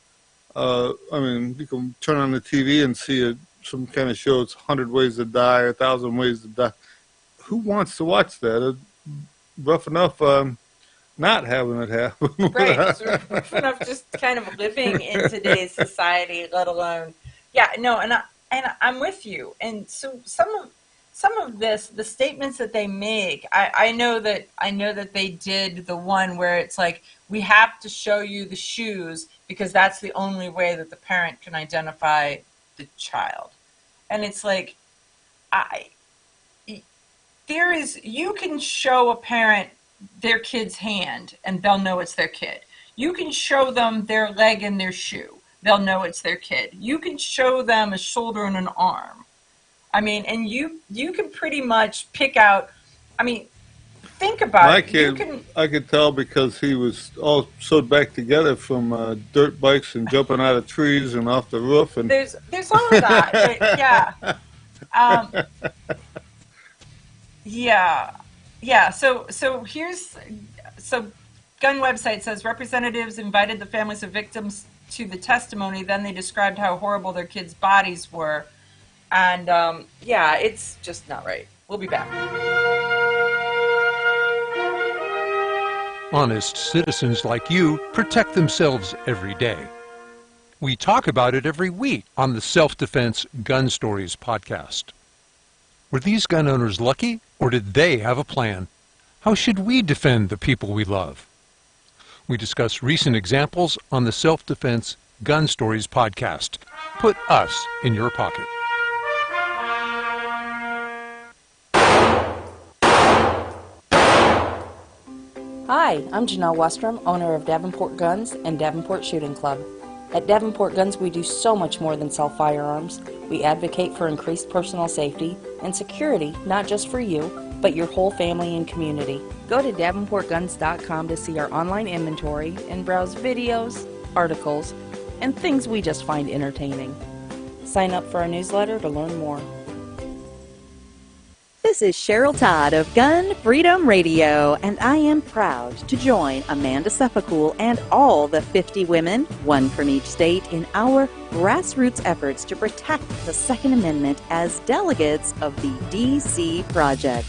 mean, you can turn on the TV and see some kind of show. It's 100 Ways to Die, 1,000 Ways to Die. Who wants to watch that? It's rough enough not having it happen. Right. It's rough enough just kind of living in today's society, let alone. Yeah, no, and I'm with you. And so some of this, the statements that they make, I know that they did the one where it's like, we have to show you the shoes because that's the only way that the parent can identify the child. And it's like, you can show a parent their kid's hand and they'll know it's their kid. You can show them their leg and their shoe. They'll know it's their kid. You can show them a shoulder and an arm. I mean, and you can pretty much pick out, I mean, think about My kid, I could tell because he was all sewed back together from dirt bikes and jumping out of trees and off the roof. And there's all of that, yeah. Yeah. So gun website says representatives invited the families of victims to the testimony. Then they described how horrible their kids' bodies were. And yeah, it's just not right. We'll be back. Honest citizens like you protect themselves every day. We talk about it every week on the Self-Defense Gun Stories podcast. Were these gun owners lucky, or did they have a plan? How should we defend the people we love? We discuss recent examples on the Self-Defense Gun Stories podcast. Put us in your pocket. Hi, I'm Janelle Westrom, owner of Davenport Guns and Davenport Shooting Club. At Davenport Guns, we do so much more than sell firearms. We advocate for increased personal safety and security, not just for you, but your whole family and community. Go to davenportguns.com to see our online inventory and browse videos, articles, and things we just find entertaining. Sign up for our newsletter to learn more. This is Cheryl Todd of Gun Freedom Radio, and I am proud to join Amanda Suffolk and all the 50 women, one from each state, in our grassroots efforts to protect the Second Amendment as delegates of the DC Project.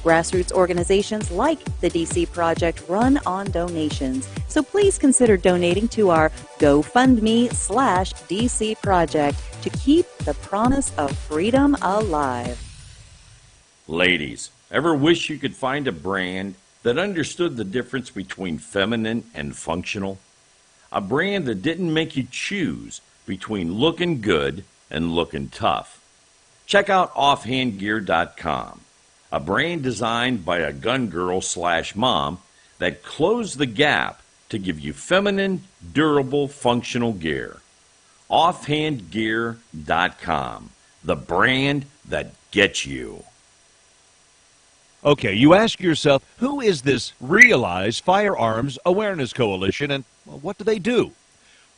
Grassroots organizations like the DC Project run on donations, so please consider donating to our GoFundMe/DC Project to keep the promise of freedom alive. Ladies, ever wish you could find a brand that understood the difference between feminine and functional? A brand that didn't make you choose between looking good and looking tough? Check out offhandgear.com, a brand designed by a gun girl/mom that closed the gap to give you feminine, durable, functional gear. Offhandgear.com, the brand that gets you. Okay, you ask yourself, who is this Realize Firearms Awareness Coalition, and what do they do?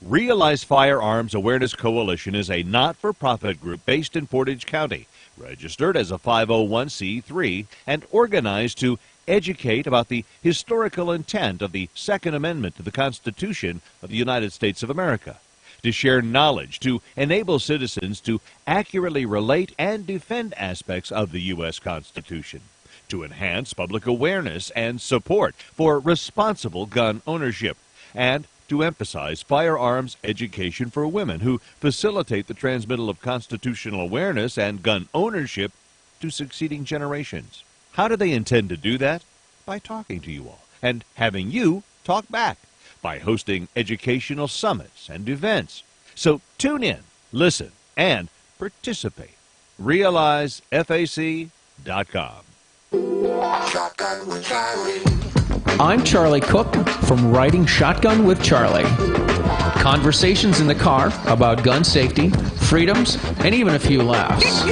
Realize Firearms Awareness Coalition is a not-for-profit group based in Portage County, registered as a 501c3, and organized to educate about the historical intent of the Second Amendment to the Constitution of the United States of America, to share knowledge, to enable citizens to accurately relate and defend aspects of the U.S. Constitution, to enhance public awareness and support for responsible gun ownership, and to emphasize firearms education for women who facilitate the transmittal of constitutional awareness and gun ownership to succeeding generations. How do they intend to do that? By talking to you all and having you talk back, by hosting educational summits and events. So tune in, listen, and participate. RealizeFAC.com. Shotgun with Charlie. I'm Charlie Cook from Writing Shotgun with Charlie. Conversations in the car about gun safety, freedoms, and even a few laughs.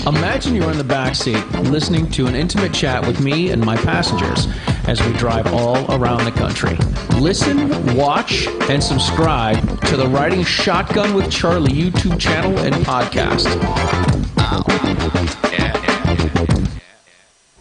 Imagine you're in the back seat listening to an intimate chat with me and my passengers as we drive all around the country. Listen, watch, and subscribe to the Writing Shotgun with Charlie YouTube channel and podcast.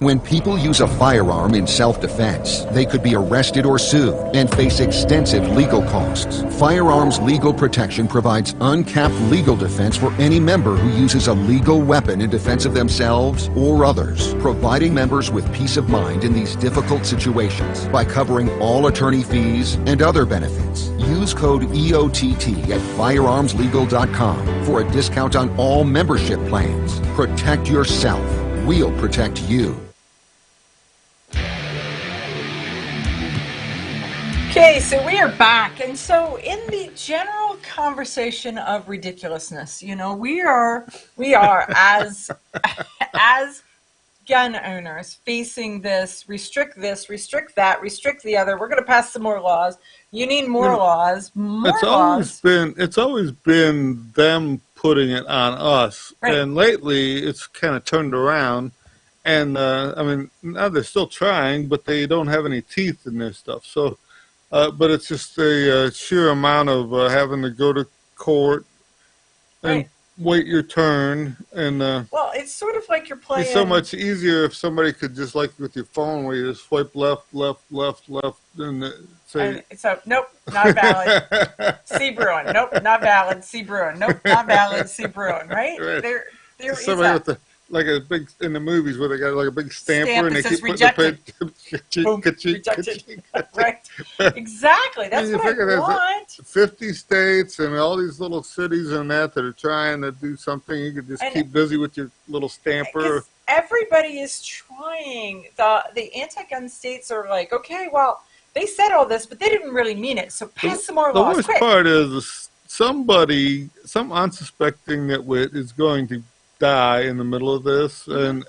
When people use a firearm in self-defense, they could be arrested or sued and face extensive legal costs. Firearms Legal Protection provides uncapped legal defense for any member who uses a legal weapon in defense of themselves or others, providing members with peace of mind in these difficult situations by covering all attorney fees and other benefits. Use code EOTT at firearmslegal.com for a discount on all membership plans. Protect yourself. We'll protect you. Okay, so we are back. And so in the general conversation of ridiculousness, you know, we are as gun owners facing this, restrict that, restrict the other. We're going to pass some more laws. You need more laws, It's always been them putting it on us. Right. And lately it's kind of turned around. And, I mean, now they're still trying, but they don't have any teeth in their stuff. So, but it's just a sheer amount of having to go to court. And, wait your turn, and well, it's sort of like you're playing. It's so much easier if somebody could just, like with your phone, where you just swipe left, and say. And so, nope, not valid. C. Bruin. Nope, not valid. C. Bruin. Nope, not valid. C. Bruin. Right? Right. There is somebody that. with the, like a big, in the movies where they got like a big stamper Stamp and that they says keep putting the Boom, rejected. Right. Exactly. That's what I want. 50 states and all these little cities and that are trying to do something. You could just keep busy with your little stamper. Everybody is trying. The anti-gun states are like, okay, well, they said all this, but they didn't really mean it. So pass some more laws. The worst quick. part is some unsuspecting nitwit is going to die in the middle of this, and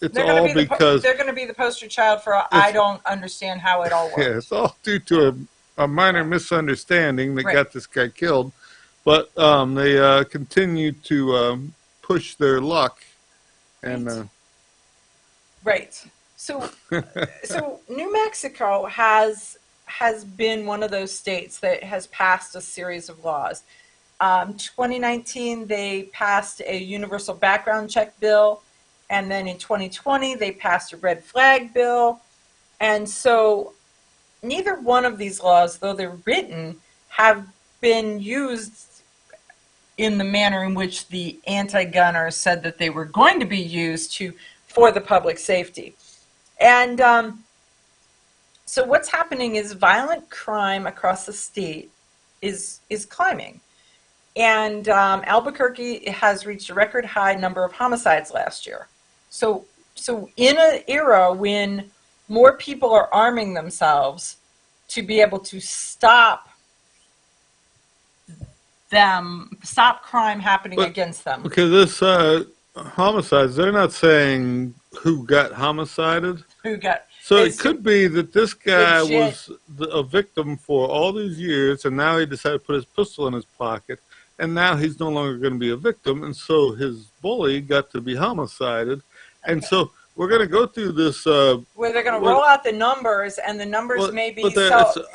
it's all because they're going to be the poster child for I don't understand how it all works. Yeah, it's all due to a minor misunderstanding that got this guy killed, but they continue to push their luck, and right. So New Mexico has been one of those states that has passed a series of laws. 2019, they passed a universal background check bill, and then in 2020, they passed a red flag bill. And so neither one of these laws, though they're written, have been used in the manner in which the anti-gunners said that they were going to be used for the public safety. And so what's happening is violent crime across the state is climbing. And Albuquerque has reached a record high number of homicides last year. So in an era when more people are arming themselves to be able to stop crime happening against them. Because this homicides, they're not saying who got homicided. So it could be that this guy was a victim for all these years, and now he decided to put his pistol in his pocket, and now he's no longer going to be a victim, and so his bully got to be homicided. And so we're going to go through this... where they're going to roll out the numbers, and the numbers may be...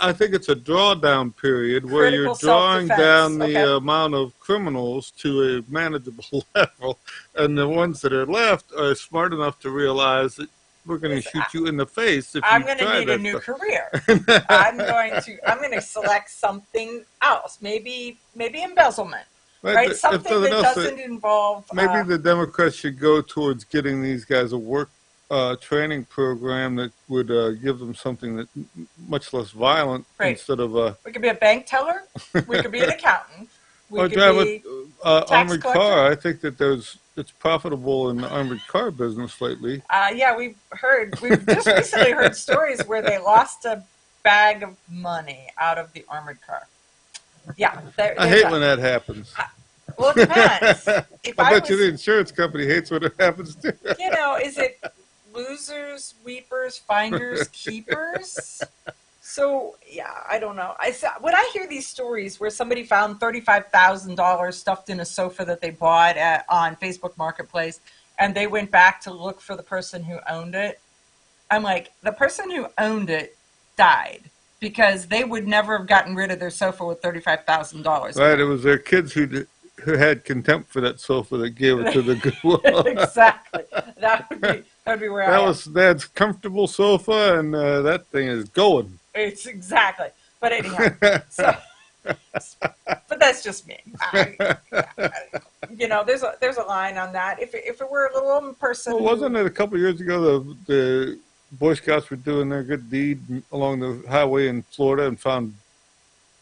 I think it's a drawdown period where you're drawing down the amount of criminals to a manageable level, and the ones that are left are smart enough to realize that we're going to shoot you in the face if I'm you going to try need that a new stuff. career. I'm going to select something else, maybe embezzlement, right? Something that doesn't involve. Maybe the Democrats should go towards getting these guys a work training program that would give them something that much less violent instead of. We could be a bank teller. We could be an accountant. We or could drive be an tax armored collector. car. I think that it's profitable in the armored car business lately. Yeah, we've just recently heard stories where they lost a bag of money out of the armored car. Yeah, I hate when that happens. Well, it depends. I bet you the insurance company hates when it happens too. Is it losers, weepers, finders, keepers? So, yeah, I don't know. When I hear these stories where somebody found $35,000 stuffed in a sofa that they bought on Facebook Marketplace, and they went back to look for the person who owned it, I'm like, the person who owned it died because they would never have gotten rid of their sofa with $35,000. Right, it was their kids who had contempt for that sofa that gave it to the Goodwill. Exactly. That would be where that was Dad's comfortable sofa, and that thing is going. It's exactly. But anyhow, but that's just me. There's a line on that. If it were a little person, well, wasn't it a couple of years ago the Boy Scouts were doing their good deed along the highway in Florida and found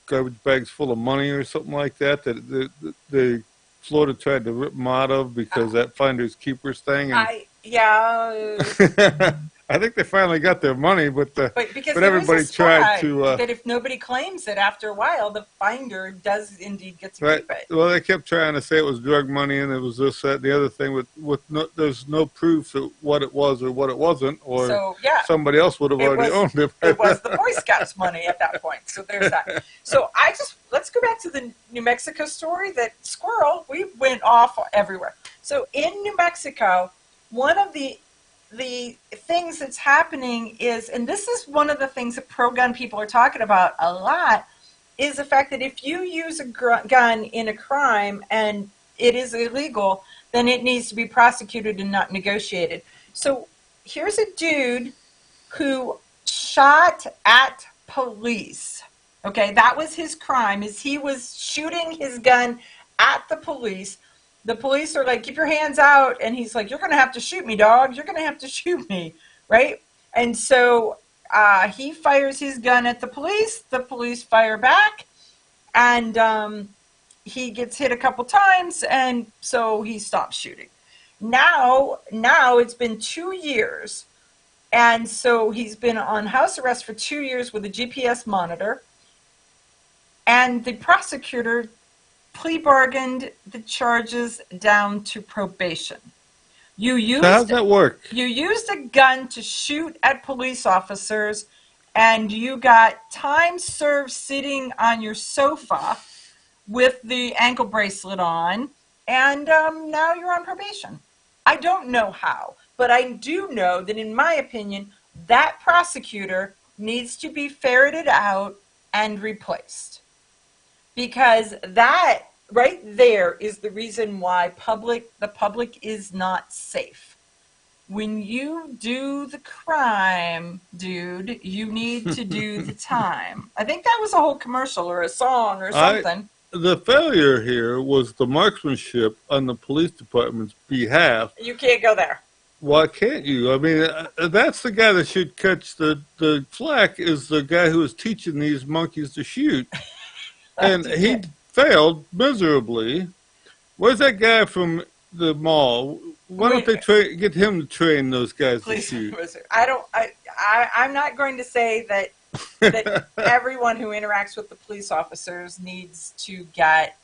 garbage bags full of money or something like that the Florida tried to rip them out of because that finders keepers thing. And I think they finally got their money, but everybody tried to. That if nobody claims it after a while, the finder does indeed get to keep it. Well, they kept trying to say it was drug money and it was this, that, and the other thing. There's no proof of what it was or what it wasn't, or somebody else would have already owned it. It was the Boy Scouts' money at that point. So there's that. So let's go back to the New Mexico story. That squirrel, we went off everywhere. So in New Mexico, one of the things that's happening is, and this is one of the things that pro-gun people are talking about a lot, is the fact that if you use a gun in a crime and it is illegal, then it needs to be prosecuted and not negotiated. So here's a dude who shot at police. Okay, that was his crime, is he was shooting his gun at the police. The police are like, keep your hands out. And he's like, you're going to have to shoot me, dog. You're going to have to shoot me, right? And so he fires his gun at the police. The police fire back. And he gets hit a couple times, and so he stops shooting. Now it's been 2 years. And so he's been on house arrest for 2 years with a GPS monitor. And the prosecutor plea bargained the charges down to probation. So how's that work? You used a gun to shoot at police officers, and you got time served sitting on your sofa with the ankle bracelet on, and now you're on probation. I don't know how, but I do know that, in my opinion, that prosecutor needs to be ferreted out and replaced. Because that right there is the reason why the public is not safe. When you do the crime, dude, you need to do the time. I think that was a whole commercial or a song or something. The failure here was the marksmanship on the police department's behalf. You can't go there. Why can't you? I mean, that's the guy that should catch the flack, is the guy who is teaching these monkeys to shoot. And he failed miserably. Where's that guy from the mall? Why don't they get him to train those guys to shoot? I'm not going to say that everyone who interacts with the police officers needs to get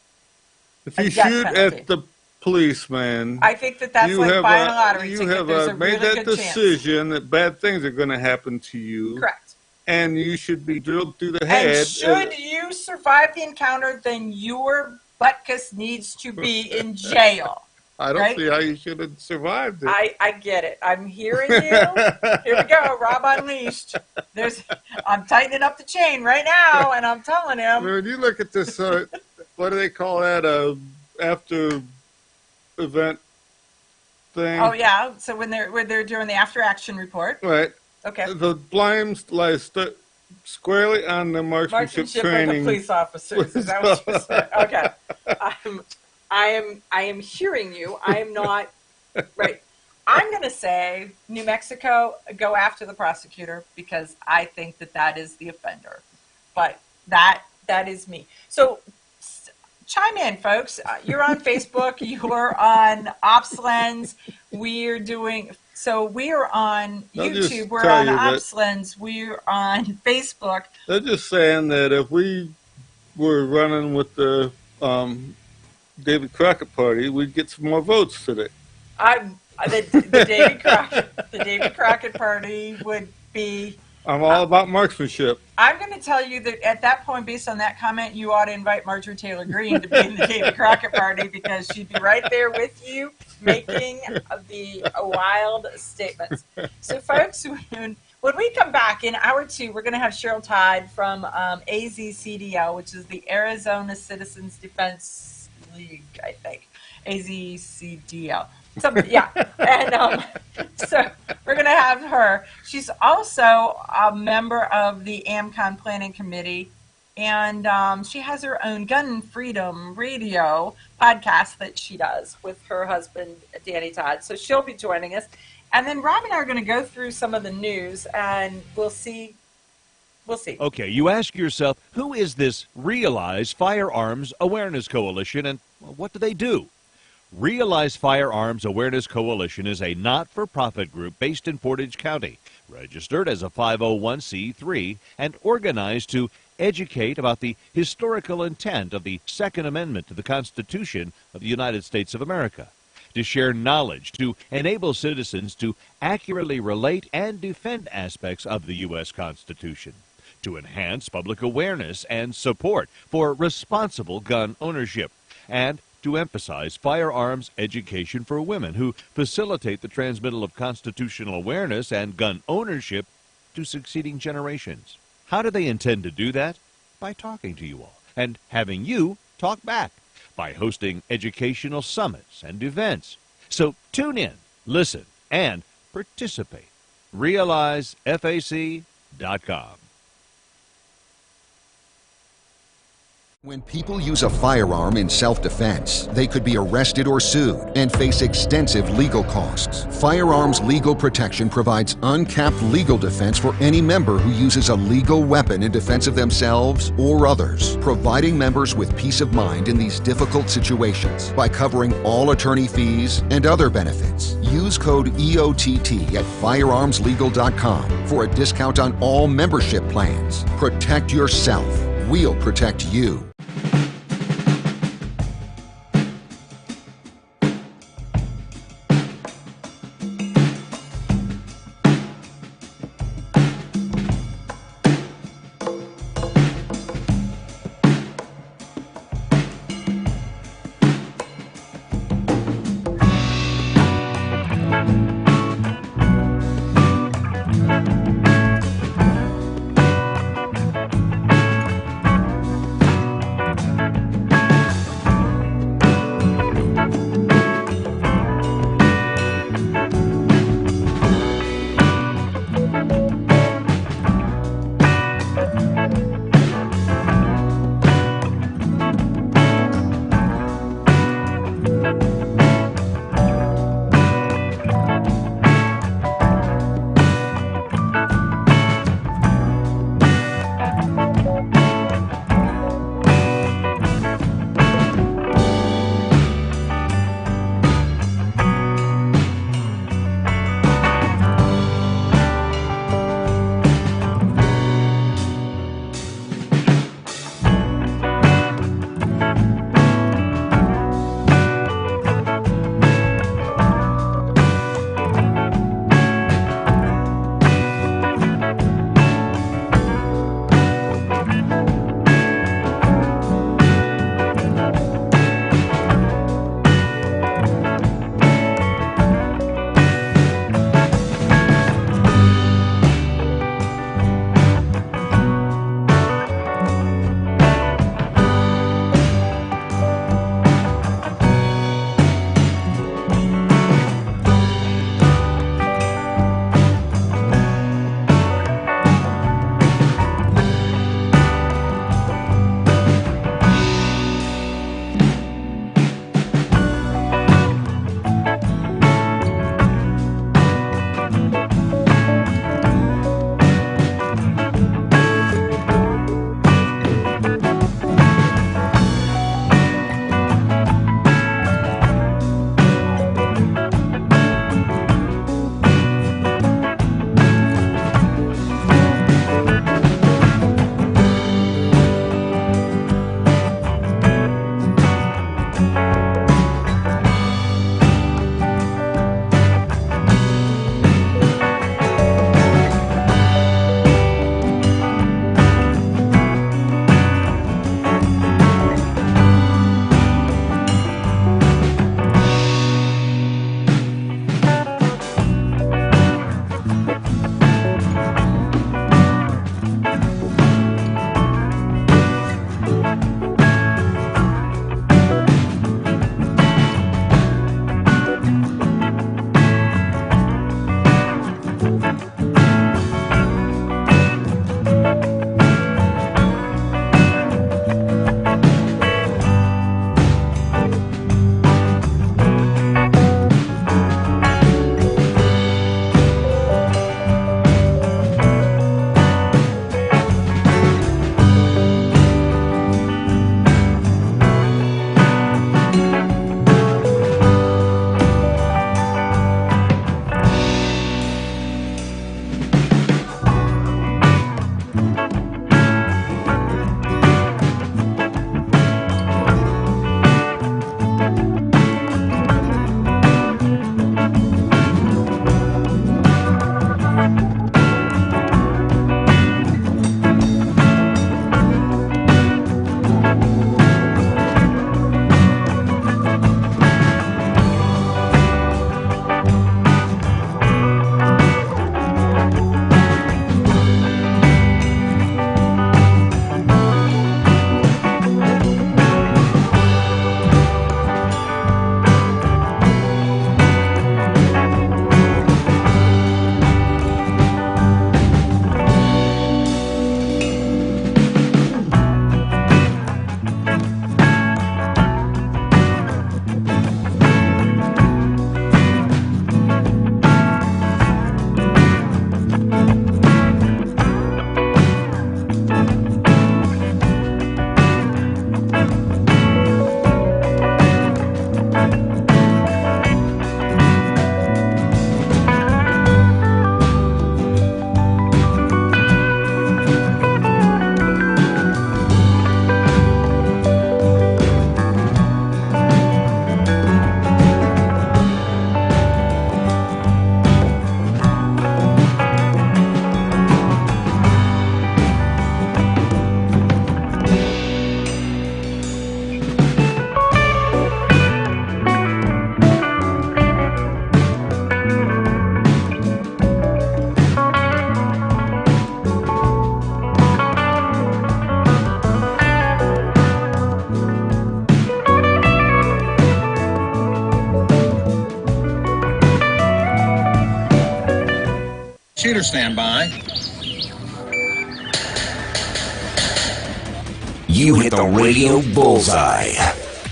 if you shoot at the policeman, I think that's like buying a lottery ticket. There's a made really that good decision that bad things are going to happen to you. Correct. And you should be drilled through the head. And should you survive the encounter, then your butkus needs to be in jail. I don't see how you should have survived it. I get it. I'm hearing you. Here we go, Rob Unleashed. I'm tightening up the chain right now, and I'm telling him. When you look at this, what do they call that? After event thing. Oh yeah. So when they're doing the after action report. Right. Okay. The blame lies squarely on the marksmanship training. Of the police officers. Is that what you said? Okay. I am hearing you. I am not right. I'm going to say New Mexico, go after the prosecutor, because I think that is the offender. But that is me. So chime in, folks. You're on Facebook. You're on OpsLens. We are on YouTube. We're on OpsLens. We're on Facebook. They're just saying that if we were running with the David Crockett party, we'd get some more votes today. The David Crockett party would be. I'm all about marksmanship. I'm going to tell you that at that point, based on that comment, you ought to invite Marjorie Taylor Greene to be in the David Crockett party, because she'd be right there with you making the wild statements. So, folks, when we come back in hour 2, we're going to have Cheryl Todd from AZCDL, which is the Arizona Citizens Defense League, I think. AZCDL. And so we're going to have her. She's also a member of the AMCON Planning Committee, and she has her own Gun Freedom Radio podcast that she does with her husband, Danny Todd. So she'll be joining us. And then Rob and I are going to go through some of the news, and we'll see. Okay, you ask yourself, who is this Realize Firearms Awareness Coalition, and what do they do? Realize Firearms Awareness Coalition is a not-for-profit group based in Portage County, registered as a 501c3, and organized to educate about the historical intent of the Second Amendment to the Constitution of the United States of America, to share knowledge, to enable citizens to accurately relate and defend aspects of the U.S. Constitution, to enhance public awareness and support for responsible gun ownership, and to emphasize firearms education for women who facilitate the transmittal of constitutional awareness and gun ownership to succeeding generations. How do they intend to do that? By talking to you all and having you talk back. by hosting educational summits and events. So tune in, listen, and participate. RealizeFAC.com. When people use a firearm in self-defense, they could be arrested or sued and face extensive legal costs. Firearms Legal Protection provides uncapped legal defense for any member who uses a legal weapon in defense of themselves or others, providing members with peace of mind in these difficult situations by covering all attorney fees and other benefits. Use code EOTT at firearmslegal.com for a discount on all membership plans. Protect yourself. We'll protect you. Shooter standby. You hit the radio bullseye.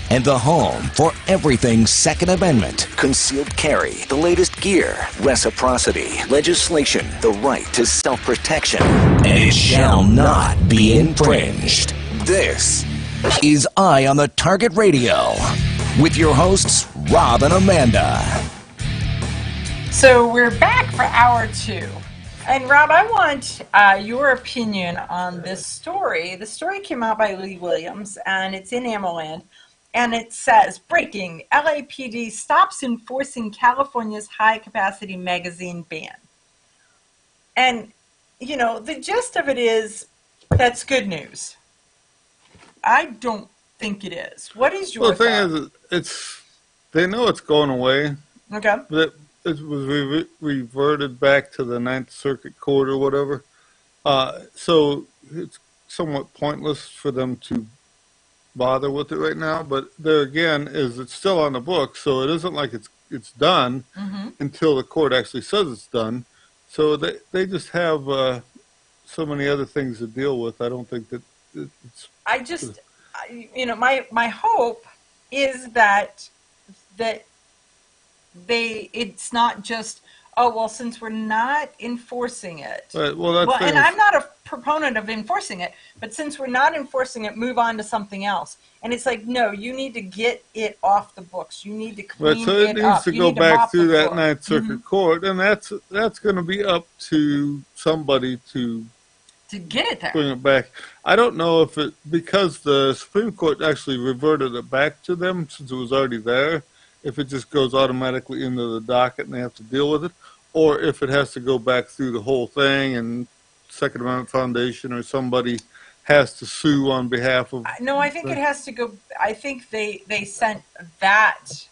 And the home for everything Second Amendment, concealed carry, the latest gear, reciprocity, legislation, the right to self-protection, and it shall not be infringed. This is Eye on the Target Radio with your hosts, Rob and Amanda. So we're back for hour 2. And Rob, I want your opinion on this story. The story came out by Lee Williams, and it's in AmmoLand. And it says, breaking, LAPD stops enforcing California's high-capacity magazine ban. And, you know, the gist of it is, that's good news. I don't think it is. What is your thought? Well, the thing is, they know it's going away. Okay. But it was reverted back to the Ninth Circuit Court or whatever. So it's somewhat pointless for them to bother with it right now, but there again it's still on the book, so it isn't like it's done until the court actually says it's done. So they just have so many other things to deal with. I don't think that it's. My hope is that it's not just, oh, well, since we're not enforcing it. Right, and I'm not a proponent of enforcing it, but since we're not enforcing it, move on to something else. And it's like, no, you need to get it off the books. You need to clean it up. So it needs to go back through that Ninth Circuit Court, and that's going to be up to somebody to get it there. Bring it back. I don't know if because the Supreme Court actually reverted it back to them since it was already there, if it just goes automatically into the docket and they have to deal with it, or if it has to go back through the whole thing and Second Amendment Foundation or somebody has to sue on behalf of. No, I think it has to go. I think they sent that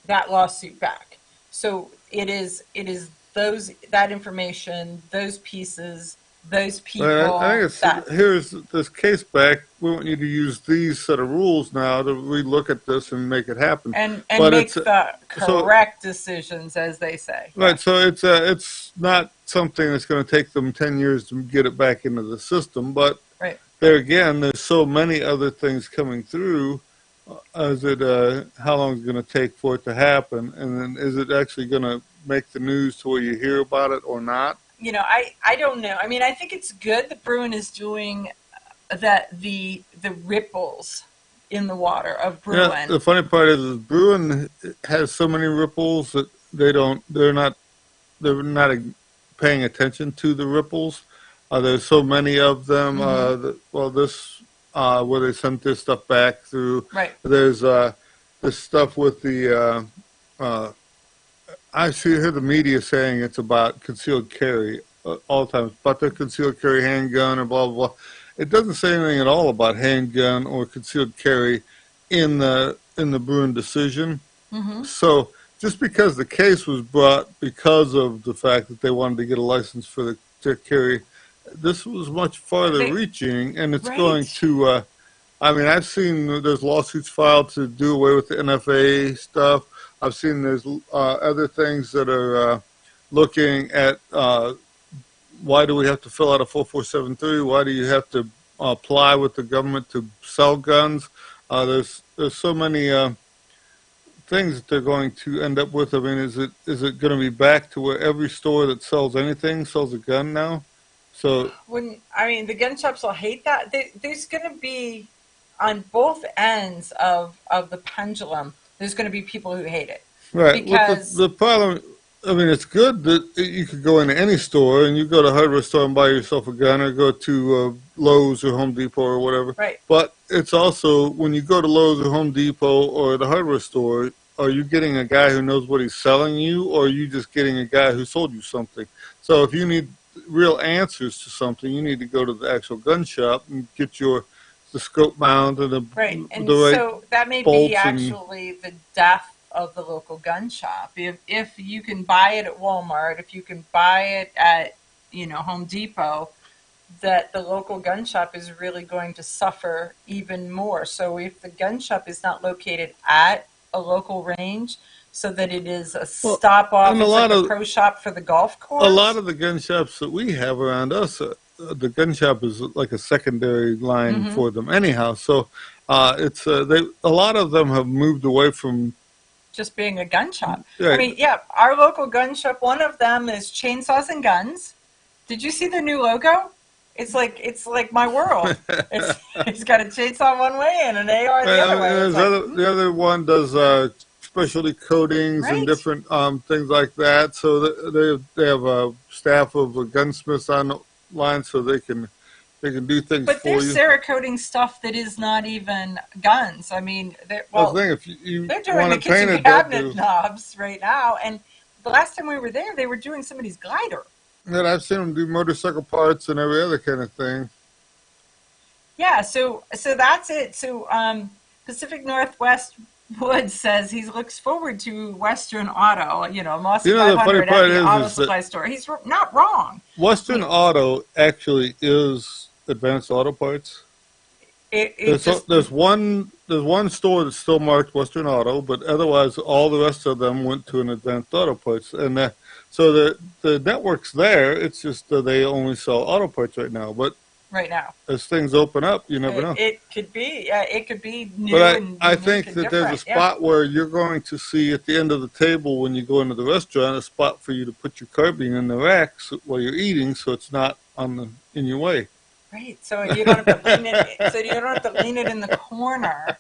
lawsuit back. So it is that information, those pieces, those people. I think here's this case back. We want you to use these set of rules now to relook at this and make it happen. And make the correct decisions, as they say. Right. So it's not something that's going to take them 10 years to get it back into the system. But there again, there's so many other things coming through. Is it how long is it going to take for it to happen? And then is it actually going to make the news to where you hear about it or not? You know, I don't know. I mean, I think it's good that Bruin is doing the ripples in the water of Bruin. Yeah, the funny part is Bruin has so many ripples that they're not paying attention to the ripples. There's so many of them. Where they sent this stuff back through. Right. There's this stuff with the. I hear the media saying it's about concealed carry all the time. It's about the concealed carry handgun or blah, blah, blah. It doesn't say anything at all about handgun or concealed carry in the Bruin decision. So just because the case was brought because of the fact that they wanted to get a license for to carry, this was much farther reaching, and it's going to, I've seen there's lawsuits filed to do away with the NFA stuff. I've seen there's other things that are looking at why do we have to fill out a 4473? Why do you have to apply with the government to sell guns? There's so many things that they're going to end up with. I mean, is it going to be back to where every store that sells anything sells a gun now? So the gun shops will hate that. There's going to be on both ends of the pendulum. There's going to be people who hate it. Right. Because the problem, it's good that you could go into any store and you go to a hardware store and buy yourself a gun, or go to Lowe's or Home Depot or whatever. Right. But it's also, when you go to Lowe's or Home Depot or the hardware store, are you getting a guy who knows what he's selling you, or are you just getting a guy who sold you something? So if you need real answers to something, you need to go to the actual gun shop and get the scope mount and the so that may be actually the death of the local gun shop. If you can buy it at Walmart, if you can buy it at Home Depot, that the local gun shop is really going to suffer even more. So if the gun shop is not located at a local range, so that it is a stop off. It's like a pro shop for the golf course. A lot of the gun shops that we have around us, the gun shop is like a secondary line for them anyhow. So it's a lot of them have moved away from just being a gun shop. Right. I mean, yeah, our local gun shop, one of them is Chainsaws and Guns. Did you see the new logo? It's like my world. It's got a chainsaw one way and an AR the other way. The other one does specialty coatings and different things like that. So they have a staff of gunsmiths on the line, so they can do things but for you. But they're Cerakoting stuff that is not even guns. I mean, they're doing the kitchen cabinet knobs right now. And the last time we were there, they were doing somebody's glider. And I've seen them do motorcycle parts and every other kind of thing. Yeah, so that's it. So Pacific Northwest Woods says he looks forward to Western Auto, Mossy 500 at the auto supply store. He's not wrong. Western Auto actually is Advanced Auto Parts. There's one store that's still marked Western Auto, but otherwise all the rest of them went to an Advanced Auto Parts. And so the network's there. It's just that they only sell auto parts right now. But right now, as things open up, you never know. It could be. It could be new. But I think that there's a spot where you're going to see at the end of the table when you go into the restaurant a spot for you to put your carbine in the racks while you're eating, so it's not in your way. Right. So you don't have to lean it. So you don't have to lean it in the corner.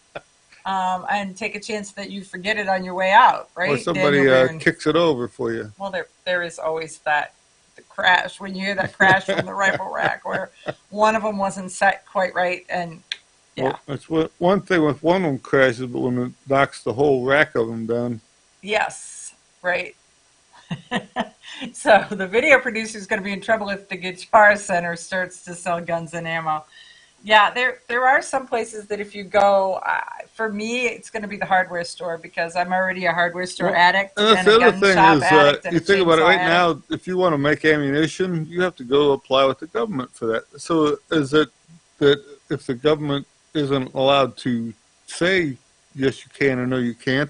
And take a chance that you forget it on your way out, right? Or somebody kicks it over for you. Well, there is always the crash when you hear that crash from the rifle rack where one of them wasn't set quite right, and well, that's one thing with one of them crashes, but when it knocks the whole rack of them down. Yes, right. So the video producer is going to be in trouble if the Guitar Center starts to sell guns and ammo. Yeah, there are some places that if you go, for me, it's going to be the hardware store because I'm already a hardware store addict and and a gun shop addict. You think about it right now, if you want to make ammunition, you have to go apply with the government for that. So is it that if the government isn't allowed to say yes you can or no you can't,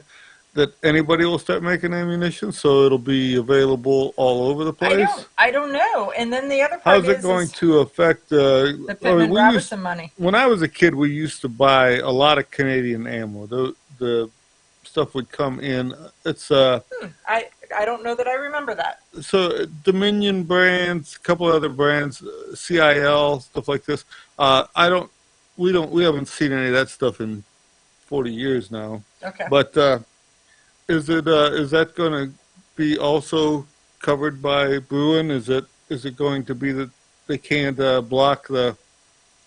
that anybody will start making ammunition, so it'll be available all over the place? I don't know. And then the other part how's it going to affect the Pittman Robertson money? When I was a kid, we used to buy a lot of Canadian ammo. The stuff would come in. It's I don't know that I remember that. So Dominion brands, a couple of other brands, CIL, stuff like this. We haven't seen any of that stuff in 40 years now. Okay. But is that going to be also covered by Bruin? Is it going to be that they can't block the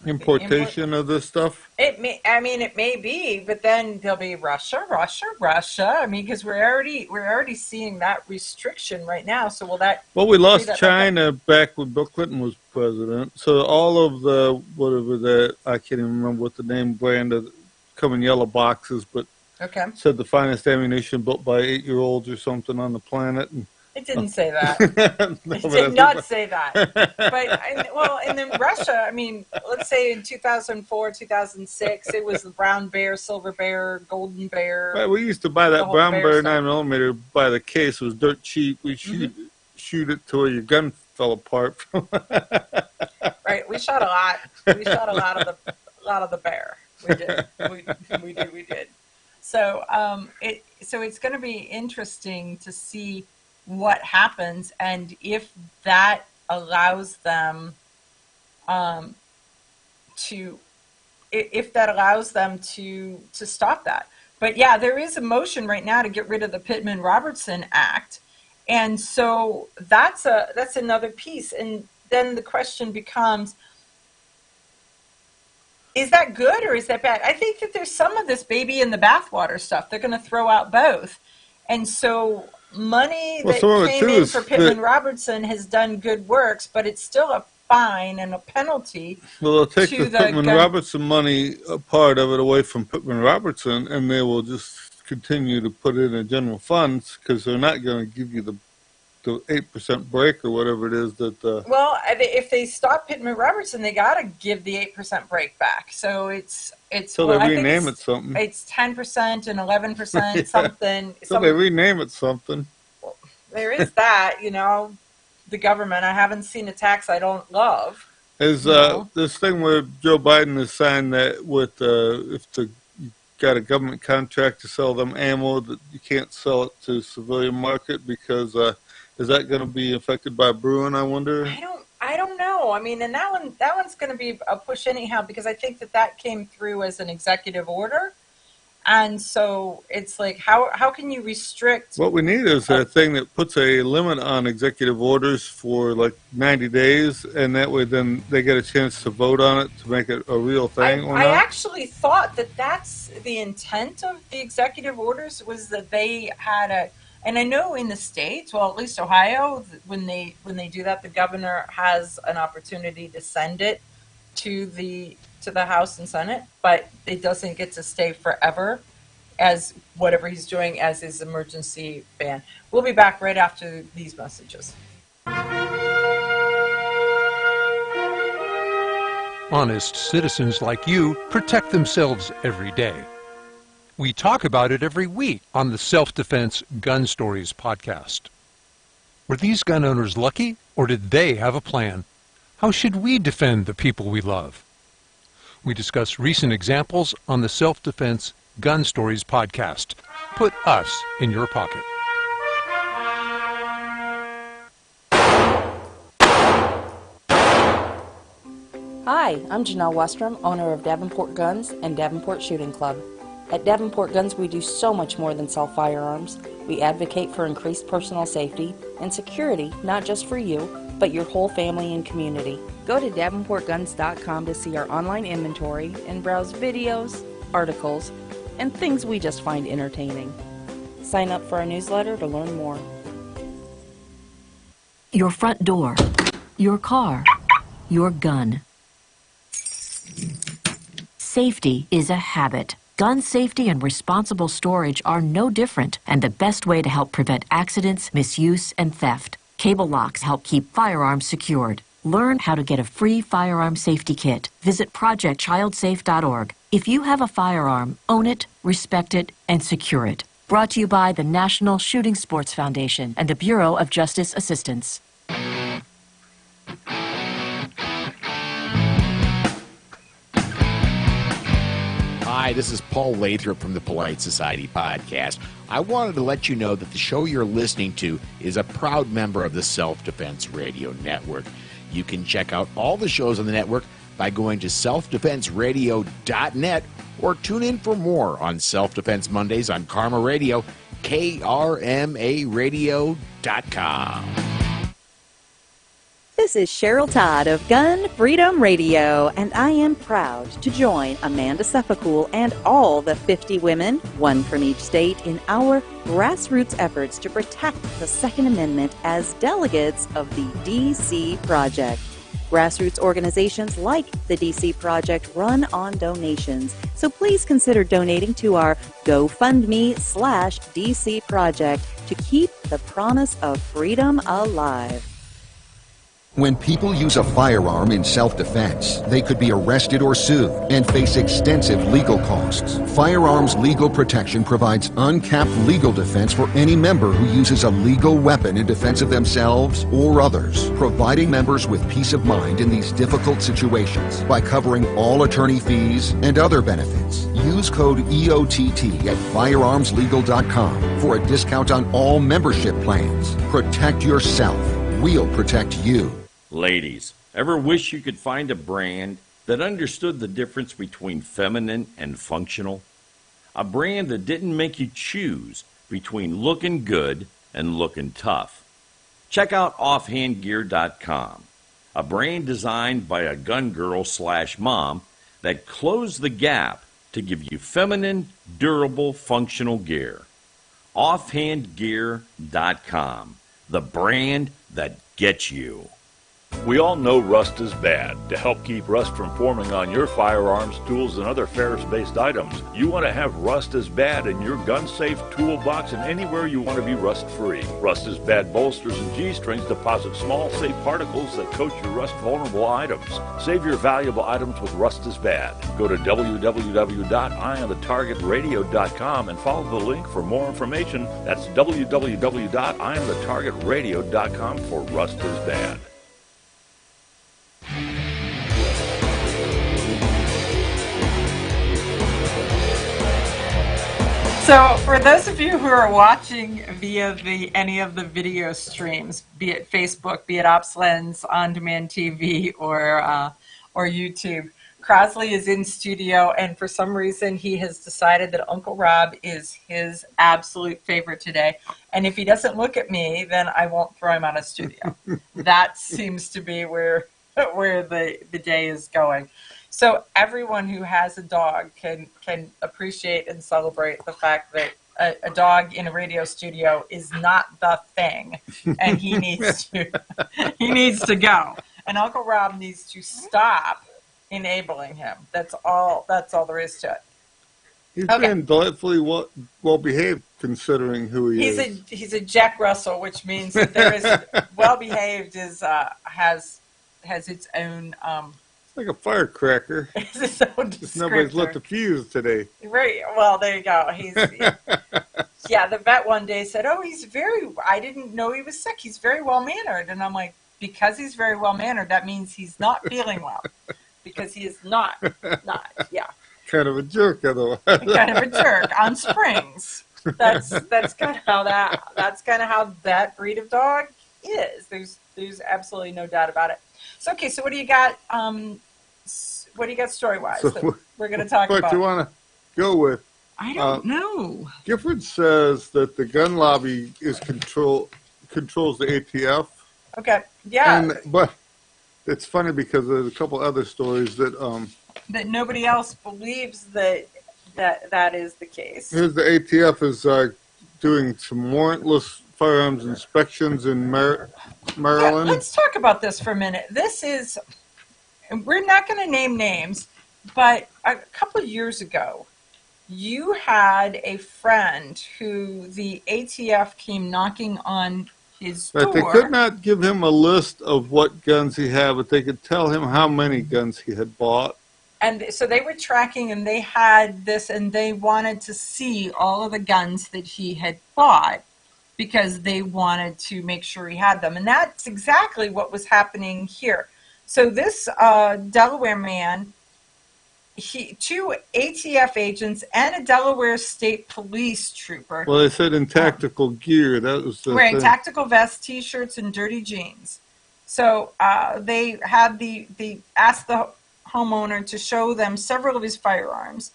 importation of this stuff? It may be, but then there'll be Russia. I mean, because we're already seeing that restriction right now. So will that? Well, we lost China back when Bill Clinton was president. So all of the I can't even remember what the name brand of come in yellow boxes, but. Okay. Said the finest ammunition built by 8-year-olds or something on the planet. And, it didn't say that. No, it did not say that. And then Russia, I mean, let's say in 2004, 2006, it was the brown bear, silver bear, golden bear. Right, we used to buy that brown bear 9mm by the case. It was dirt cheap. We shoot it to where your gun fell apart. Right. We shot a lot. We shot a lot of the bear. We did. We did. So it's going to be interesting to see what happens and if that allows them to stop that. But yeah, there is a motion right now to get rid of the Pittman-Robertson Act, and so that's another piece. And then the question becomes, is that good or is that bad? I think that there's some of this baby in the bathwater stuff. They're going to throw out both. And so money that came in for Pittman-Robertson has done good works, but it's still a fine and a penalty. Well, they'll take the Pittman-Robertson money, a part of it, away from Pittman-Robertson, and they will just continue to put it in general funds because they're not going to give you the the 8% break or whatever it is that. Well, if they stop Pittman Robertson, they got to give the 8% break back. So it's. So well, they rename it something. It's 10% and 11% something. So they rename it something. Well, there is that, the government. I haven't seen a tax I don't love. Is this thing where Joe Biden has signed that with if you got a government contract to sell them ammo, that you can't sell it to civilian market because is that going to be affected by Bruin, I wonder? I don't know. I mean, and that one's going to be a push anyhow, because I think that came through as an executive order. And so it's like, how can you restrict? What we need is a thing that puts a limit on executive orders for like 90 days, and that way then they get a chance to vote on it to make it a real thing. I actually thought that's the intent of the executive orders, was that they had and I know in the States, well, at least Ohio, when they do that, the governor has an opportunity to send it to the House and Senate, but it doesn't get to stay forever as whatever he's doing as his emergency ban. We'll be back right after these messages. Honest citizens like you protect themselves every day. We talk about it every week on the Self-Defense Gun Stories podcast. Were these gun owners lucky, or did they have a plan? How should we defend the people we love? We discuss recent examples on the Self-Defense Gun Stories podcast. Put us in your pocket. Hi, I'm Janelle Westrom, owner of Davenport Guns and Davenport Shooting Club. At Davenport Guns, we do so much more than sell firearms. We advocate for increased personal safety and security, not just for you, but your whole family and community. Go to davenportguns.com to see our online inventory and browse videos, articles, and things we just find entertaining. Sign up for our newsletter to learn more. Your front door, your car, your gun. Safety is a habit. Gun safety and responsible storage are no different, and the best way to help prevent accidents, misuse, and theft. Cable locks help keep firearms secured. Learn how to get a free firearm safety kit. Visit projectchildsafe.org. If you have a firearm, own it, respect it, and secure it. Brought to you by the National Shooting Sports Foundation and the Bureau of Justice Assistance. Hi, this is Paul Lathrop from the Polite Society podcast. I wanted to let you know that the show you're listening to is a proud member of the Self-Defense Radio Network. You can check out all the shows on the network by going to selfdefenseradio.net or tune in for more on Self-Defense Mondays on Karma Radio, krmaradio.com. This is Cheryl Todd of Gun Freedom Radio, and I am proud to join Amanda Suffolcool and all the 50 women, one from each state, in our grassroots efforts to protect the Second Amendment as delegates of the DC Project. Grassroots organizations like the DC Project run on donations, so please consider donating to our GoFundMe/DC Project to keep the promise of freedom alive. When people use a firearm in self-defense, they could be arrested or sued and face extensive legal costs. Firearms Legal Protection provides uncapped legal defense for any member who uses a legal weapon in defense of themselves or others, providing members with peace of mind in these difficult situations by covering all attorney fees and other benefits. Use code EOTT at firearmslegal.com for a discount on all membership plans. Protect yourself. We'll protect you. Ladies, ever wish you could find a brand that understood the difference between feminine and functional? A brand that didn't make you choose between looking good and looking tough. Check out offhandgear.com, a brand designed by a gun girl/mom that closed the gap to give you feminine, durable, functional gear. Offhandgear.com, the brand that gets you. We all know rust is bad. To help keep rust from forming on your firearms, tools, and other ferrous-based items, you want to have Rust is Bad in your gun-safe toolbox and anywhere you want to be rust-free. Rust is Bad bolsters and G-strings deposit small, safe particles that coat your rust-vulnerable items. Save your valuable items with Rust is Bad. Go to www.eyeonthetargetradio.com and follow the link for more information. That's www.eyeonthetargetradio.com for Rust is Bad. So for those of you who are watching via any of the video streams, be it Facebook, be it OpsLens, On Demand TV, or YouTube, Crosley is in studio, and for some reason he has decided that Uncle Rob is his absolute favorite today. And if he doesn't look at me, then I won't throw him out of studio. That seems to be where the day is going. So everyone who has a dog can appreciate and celebrate the fact that a dog in a radio studio is not the thing, and he needs to go. And Uncle Rob needs to stop enabling him. That's all there is to it. He's been delightfully well behaved considering who he is. He's a Jack Russell, which means that there is well behaved has its own. Like a firecracker. It's its own Just nobody's lit the fuse today. Right. Well, there you go. Yeah, the vet one day said, "Oh, I didn't know he was sick. He's very well-mannered." And I'm like, because he's very well-mannered, that means he's not feeling well. Because he is not, yeah. Kind of a jerk, otherwise. Kind of a jerk on springs. That's kind of how that breed of dog is. There's absolutely no doubt about it. So okay, so what do you got? What do you got story-wise that we're going to talk about? What do you want to go with? I don't know. Gifford says that the gun lobby controls the ATF. Okay. Yeah. But it's funny because there's a couple other stories that that nobody else believes that is the case. Here's the ATF is doing some warrantless firearms inspections in Maryland. Yeah, let's talk about this for a minute. We're not going to name names, but a couple of years ago, you had a friend who the ATF came knocking on his door. They could not give him a list of what guns he had, but they could tell him how many guns he had bought. And so they were tracking, and they had this, and they wanted to see all of the guns that he had bought because they wanted to make sure he had them. And that's exactly what was happening here. So this Delaware man, two ATF agents and a Delaware State Police trooper. Well, they said in tactical gear. That was the wearing thing. Tactical vests, T-shirts, and dirty jeans. So they had they asked the homeowner to show them several of his firearms.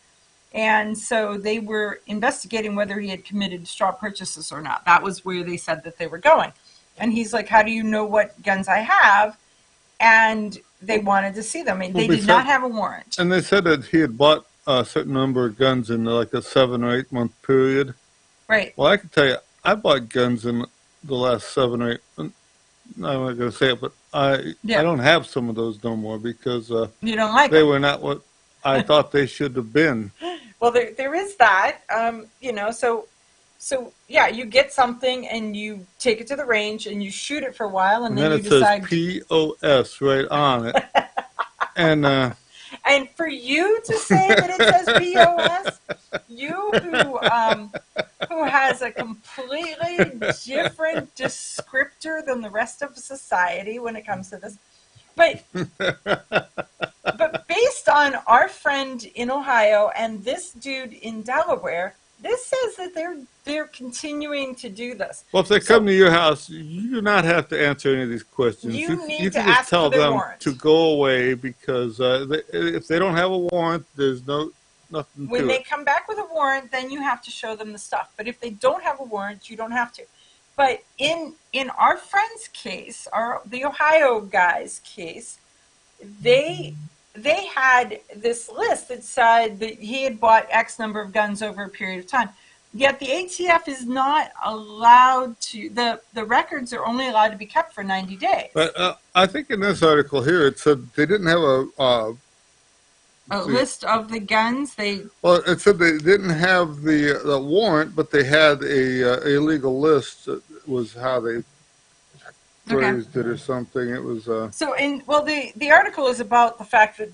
And so they were investigating whether he had committed straw purchases or not. That was where they said that they were going. And he's like, how do you know what guns I have? And they wanted to see them. They did not have a warrant. And they said that he had bought a certain number of guns in like a 7 or 8 month period. Right. Well, I can tell you, I bought guns in the last 7 or 8. I'm not going to say it, but I don't have some of those no more because you don't like they them. were not what I thought they should have been. Well, there is that, so yeah, you get something and you take it to the range and you shoot it for a while and then you decide. Says POS right on it. And for you to say that it says POS, you who has a completely different descriptor than the rest of society when it comes to this, but based on our friend in Ohio and this dude in Delaware, this says that they're continuing to do this. Well, if they come to your house, you do not have to answer any of these questions. You need you to can just ask tell for their them warrant. to go away because if they don't have a warrant, there's nothing When to they it. come back with a warrant, then you have to show them the stuff. But if they don't have a warrant, you don't have to. But in our friend's case, the Ohio guy's case, they had this list that said that he had bought X number of guns over a period of time. Yet the ATF is not allowed to, the records are only allowed to be kept for 90 days. But I think in this article here, it said they didn't have a list of the guns. Well, it said they didn't have the warrant, but they had a illegal list. That was how they phrased it or something. It was. So, the article is about the fact that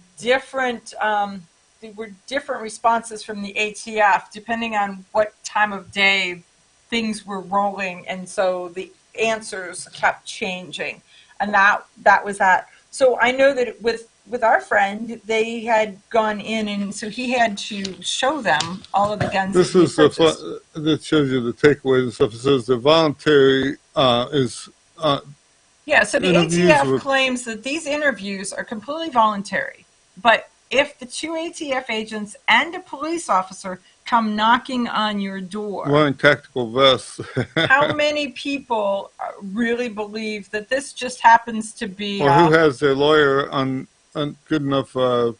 there were different responses from the ATF depending on what time of day things were rolling, and so the answers kept changing, and that was that. So I know that with our friend, they had gone in, and so he had to show them all of the guns. This is that shows you the takeaways and stuff. It says the voluntary is. Yeah, so the ATF claims that these interviews are completely voluntary, but if the two ATF agents and a police officer come knocking on your door, wearing tactical vests, how many people really believe that this just happens to be, or who has their lawyer on good enough, or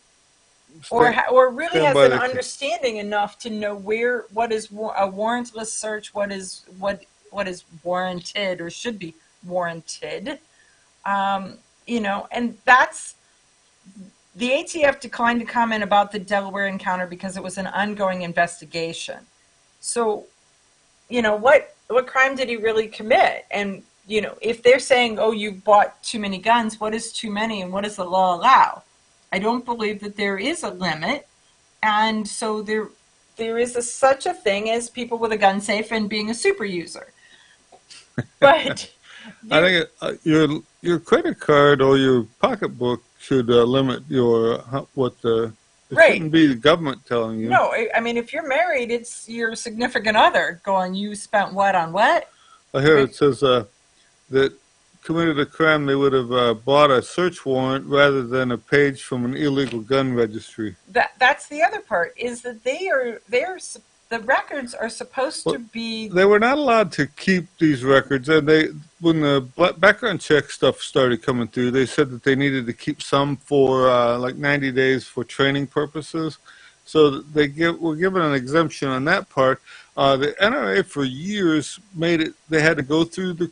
really has an understanding enough to know what is a warrantless search, what is warranted or should be warranted, and that's. The ATF declined to comment about the Delaware encounter because it was an ongoing investigation. So, what crime did he really commit? And, if they're saying, oh, you bought too many guns, what is too many and what does the law allow? I don't believe that there is a limit. And so there is such a thing as people with a gun safe and being a super user. But I think your credit card or your pocketbook should limit your it shouldn't be the government telling you. No, I mean, if you're married, it's your significant other going, you spent what on what? I hear it says that committed a crime, they would have bought a search warrant rather than a page from an illegal gun registry. That's the other part, is that the records are supposed to be. They were not allowed to keep these records, and when the background check stuff started coming through, they said that they needed to keep some for 90 days for training purposes. So were given an exemption on that part. The NRA for years made it. They had to go through the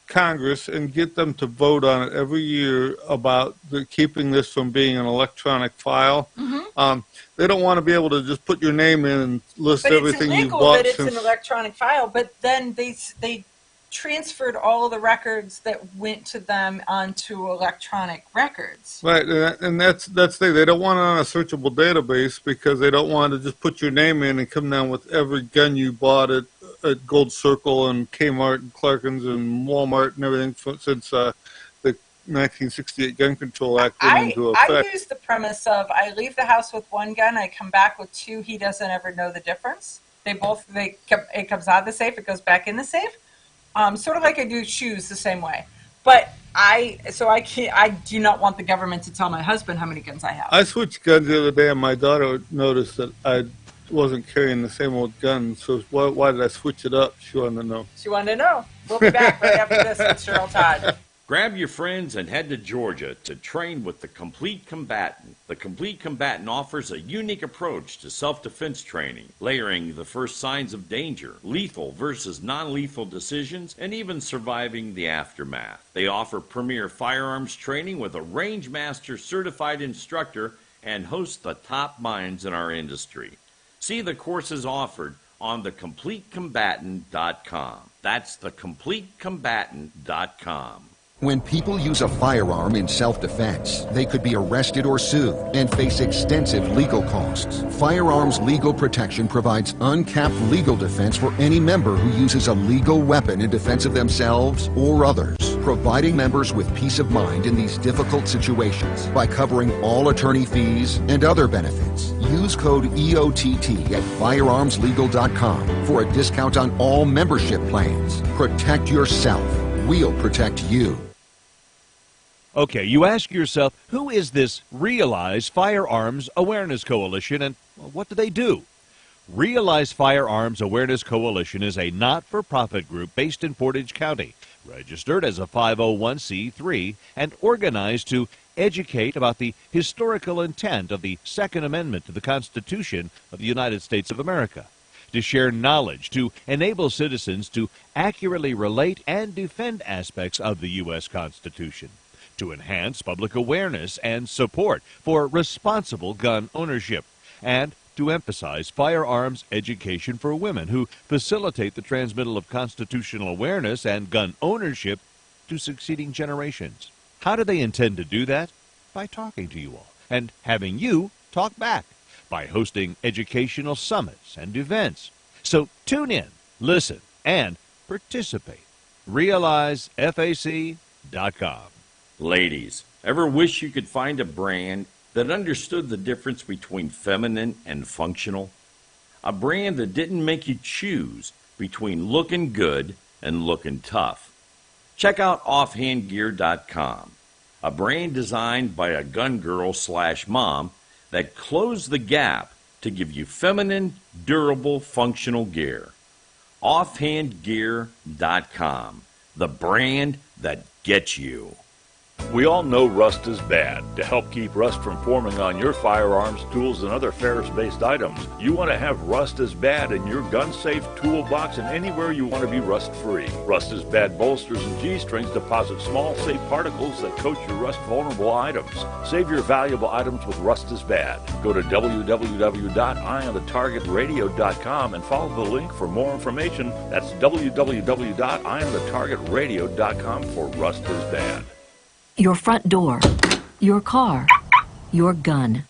Congress and get them to vote on it every year about keeping this from being an electronic file. Mm-hmm. They don't want to be able to just put your name in and list everything you bought. But it's illegal that it's an electronic file. But then they transferred all of the records that went to them onto electronic records. Right, and that's the thing. They don't want it on a searchable database because they don't want to just put your name in and come down with every gun you bought at Gold Circle and Kmart and Clarkins and Walmart and everything since the 1968 Gun Control Act went into effect. I use the premise of I leave the house with one gun, I come back with two, he doesn't ever know the difference. It comes out of the safe, it goes back in the safe. Sort of like I do shoes the same way. But I do not want the government to tell my husband how many guns I have. I switched guns the other day and my daughter noticed that I wasn't carrying the same old gun. So why did I switch it up? She wanted to know. She wanted to know. We'll be back right after this with Cheryl Todd. Grab your friends and head to Georgia to train with the Complete Combatant. The Complete Combatant offers a unique approach to self-defense training, layering the first signs of danger, lethal versus non-lethal decisions, and even surviving the aftermath. They offer premier firearms training with a range master certified instructor and host the top minds in our industry. See the courses offered on thecompletecombatant.com. That's thecompletecombatant.com. When people use a firearm in self-defense, they could be arrested or sued and face extensive legal costs. Firearms Legal Protection provides uncapped legal defense for any member who uses a legal weapon in defense of themselves or others, providing members with peace of mind in these difficult situations by covering all attorney fees and other benefits. Use code EOTT at firearmslegal.com for a discount on all membership plans. Protect yourself. We'll protect you. Okay, you ask yourself, who is this Realize Firearms Awareness Coalition, and what do they do? Realize Firearms Awareness Coalition is a not-for-profit group based in Portage County, registered as a 501c3, and organized to educate about the historical intent of the Second Amendment to the Constitution of the United States of America. to share knowledge, to enable citizens to accurately relate and defend aspects of the U.S. Constitution, to enhance public awareness and support for responsible gun ownership, and to emphasize firearms education for women who facilitate the transmittal of constitutional awareness and gun ownership to succeeding generations. How do they intend to do that? By talking to you all and having you talk back, by hosting educational summits and events. So tune in, listen, and participate. RealizeFAC.com. Ladies, ever wish you could find a brand that understood the difference between feminine and functional? A brand that didn't make you choose between looking good and looking tough. Check out offhandgear.com, a brand designed by a gun girl / mom that closed the gap to give you feminine, durable, functional gear. Offhandgear.com, the brand that gets you. We all know rust is bad. To help keep rust from forming on your firearms, tools, and other ferrous-based items, you want to have Rust is Bad in your gun-safe toolbox and anywhere you want to be rust-free. Rust is Bad bolsters and G-strings deposit small, safe particles that coat your rust-vulnerable items. Save your valuable items with Rust is Bad. Go to www.eyeonthetargetradio.com and follow the link for more information. That's www.eyeonthetargetradio.com for Rust is Bad. Your front door, your car, your gun.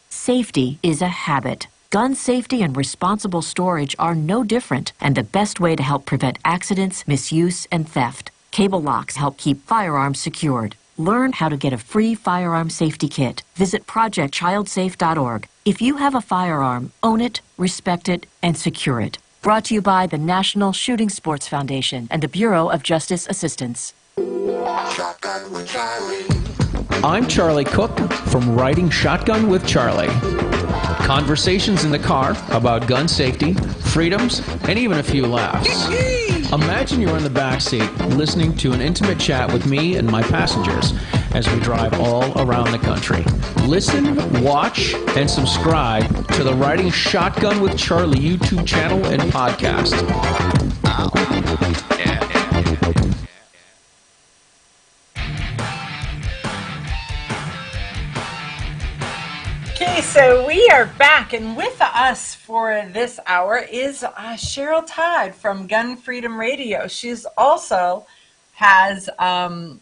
Safety is a habit. Gun safety and responsible storage are no different, and the best way to help prevent accidents, misuse, and theft. Cable locks help keep firearms secured. Learn how to get a free firearm safety kit. Visit projectchildsafe.org. If you have a firearm, own it, respect it, and secure it. Brought to you by the National Shooting Sports Foundation and the Bureau of Justice Assistance. Shotgun with Charlie. I'm Charlie Cook from Riding Shotgun with Charlie. Conversations in the car about gun safety, freedoms, and even a few laughs. Imagine you're in the back seat listening to an intimate chat with me and my passengers as we drive all around the country. Listen, watch, and subscribe to the Riding Shotgun with Charlie YouTube channel and podcast. Okay, so we are back, and with us for this hour is Cheryl Todd from Gun Freedom Radio. She's also has, well,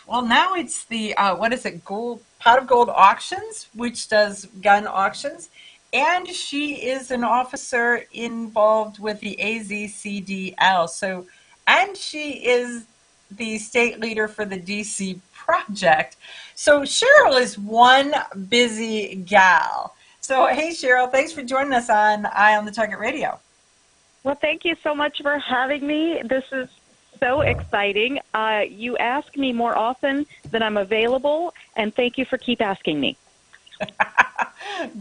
now it's the, what is it, Pot of Gold Auctions, which does gun auctions, and she is an officer involved with the AZCDL. So, and she is the state leader for the DC project. So Cheryl is one busy gal. So hey Cheryl, thanks for joining us on Eye on the Target Radio. Well, thank you so much for having me. This is so exciting. You ask me more often than I'm available, and thank you for keep asking me.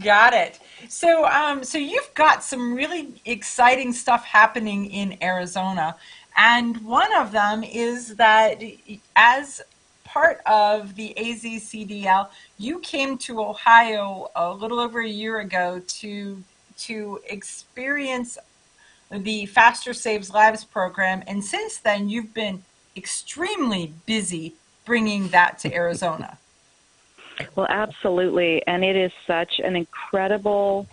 Got it. So so you've got some really exciting stuff happening in Arizona. And one of them is that as part of the AZCDL, you came to Ohio a little over a year ago to experience the Faster Saves Lives program. And since then, you've been extremely busy bringing that to Arizona. Well, absolutely. And it is such an incredible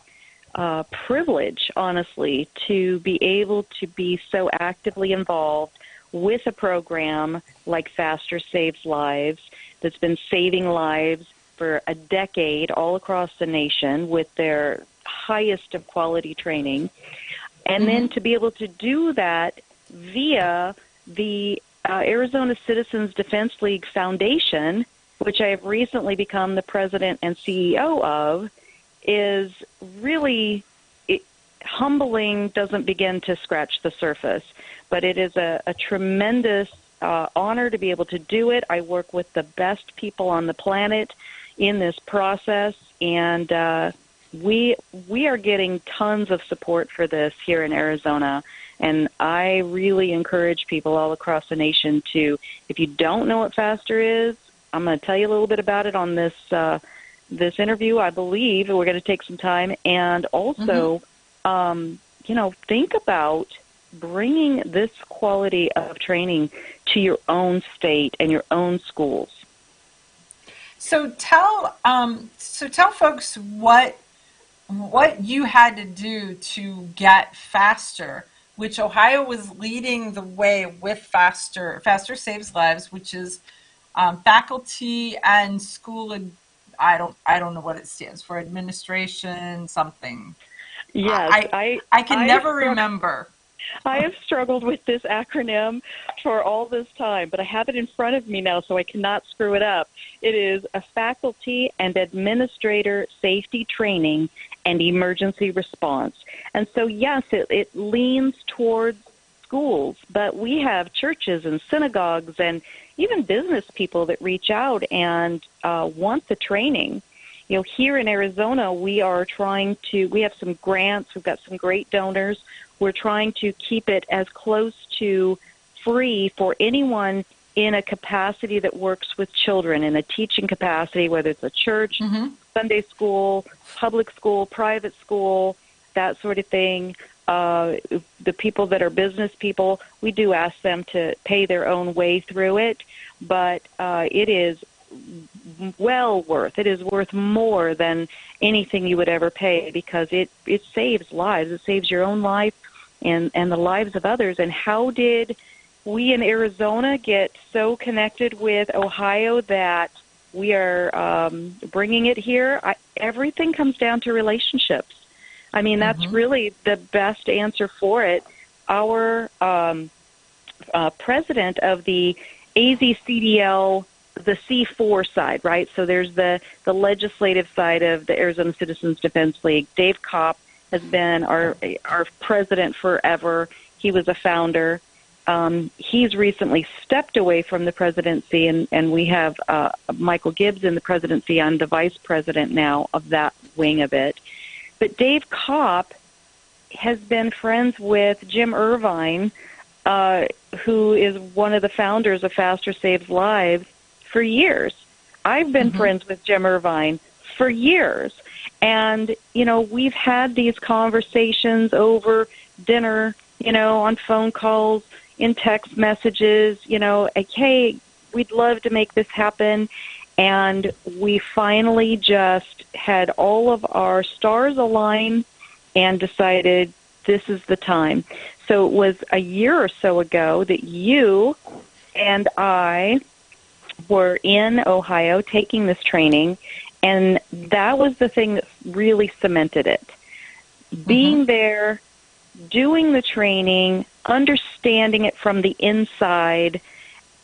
privilege, honestly, to be able to be so actively involved with a program like Faster Saves Lives that's been saving lives for a decade all across the nation with their highest of quality training. And then to be able to do that via the Arizona Citizens Defense League Foundation, which I have recently become the president and CEO of, is really humbling, doesn't begin to scratch the surface. But it is a tremendous honor to be able to do it. I work with the best people on the planet in this process, and we are getting tons of support for this here in Arizona. And I really encourage people all across the nation to, if you don't know what Faster is, I'm going to tell you a little bit about it on this this interview, I believe we're going to take some time and also, think about bringing this quality of training to your own state and your own schools. So tell folks what you had to do to get faster, which Ohio was leading the way with Faster Saves Lives, which is faculty and school. I don't know what it stands for. Administration something. Yes, I can never remember. I have struggled with this acronym for all this time, but I have it in front of me now, so I cannot screw it up. It is a Faculty and Administrator Safety Training and Emergency Response. And so, yes, it leans towards schools, but we have churches and synagogues and even business people that reach out and want the training. Here in Arizona, we have some grants, we've got some great donors. We're trying to keep it as close to free for anyone in a capacity that works with children, in a teaching capacity, whether it's a church, Sunday school, public school, private school, that sort of thing. The people that are business people, we do ask them to pay their own way through it, but it is it is worth more than anything you would ever pay, because it saves lives. It saves your own life and the lives of others. And how did we in Arizona get so connected with Ohio that we are bringing it here? Everything comes down to relationships. I mean, that's really the best answer for it. Our president of the AZCDL, the C4 side, right? So there's the legislative side of the Arizona Citizens Defense League. Dave Kopp has been our president forever. He was a founder. He's recently stepped away from the presidency, and we have Michael Gibbs in the presidency. I'm the vice president now of that wing of it. But Dave Kopp has been friends with Jim Irvine, who is one of the founders of Faster Saves Lives, for years. I've been friends with Jim Irvine for years. And, we've had these conversations over dinner, on phone calls, in text messages, like, hey, we'd love to make this happen. And we finally just had all of our stars align and decided this is the time. So it was a year or so ago that you and I were in Ohio taking this training, and that was the thing that really cemented it. Being there, doing the training, understanding it from the inside,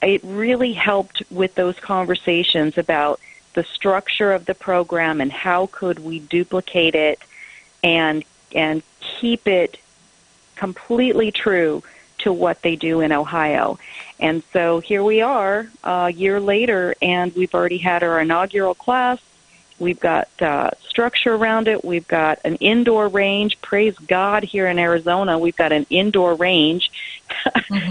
it really helped with those conversations about the structure of the program and how could we duplicate it and keep it completely true to what they do in Ohio. And so here we are a year later, and we've already had our inaugural class. We've got structure around it. We've got an indoor range. Praise God, here in Arizona, we've got an indoor range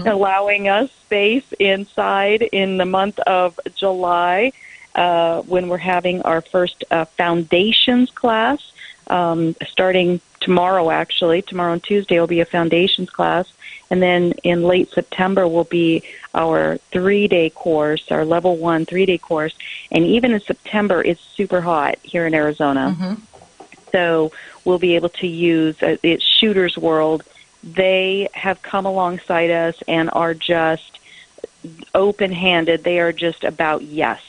allowing us space inside in the month of July when we're having our first foundations class. Starting tomorrow, actually. Tomorrow and Tuesday will be a foundations class. And then in late September will be our 3-day course, our level 1 3-day course. And even in September, it's super hot here in Arizona. So we'll be able to use it's Shooter's World. They have come alongside us and are just open-handed. They are just about yes,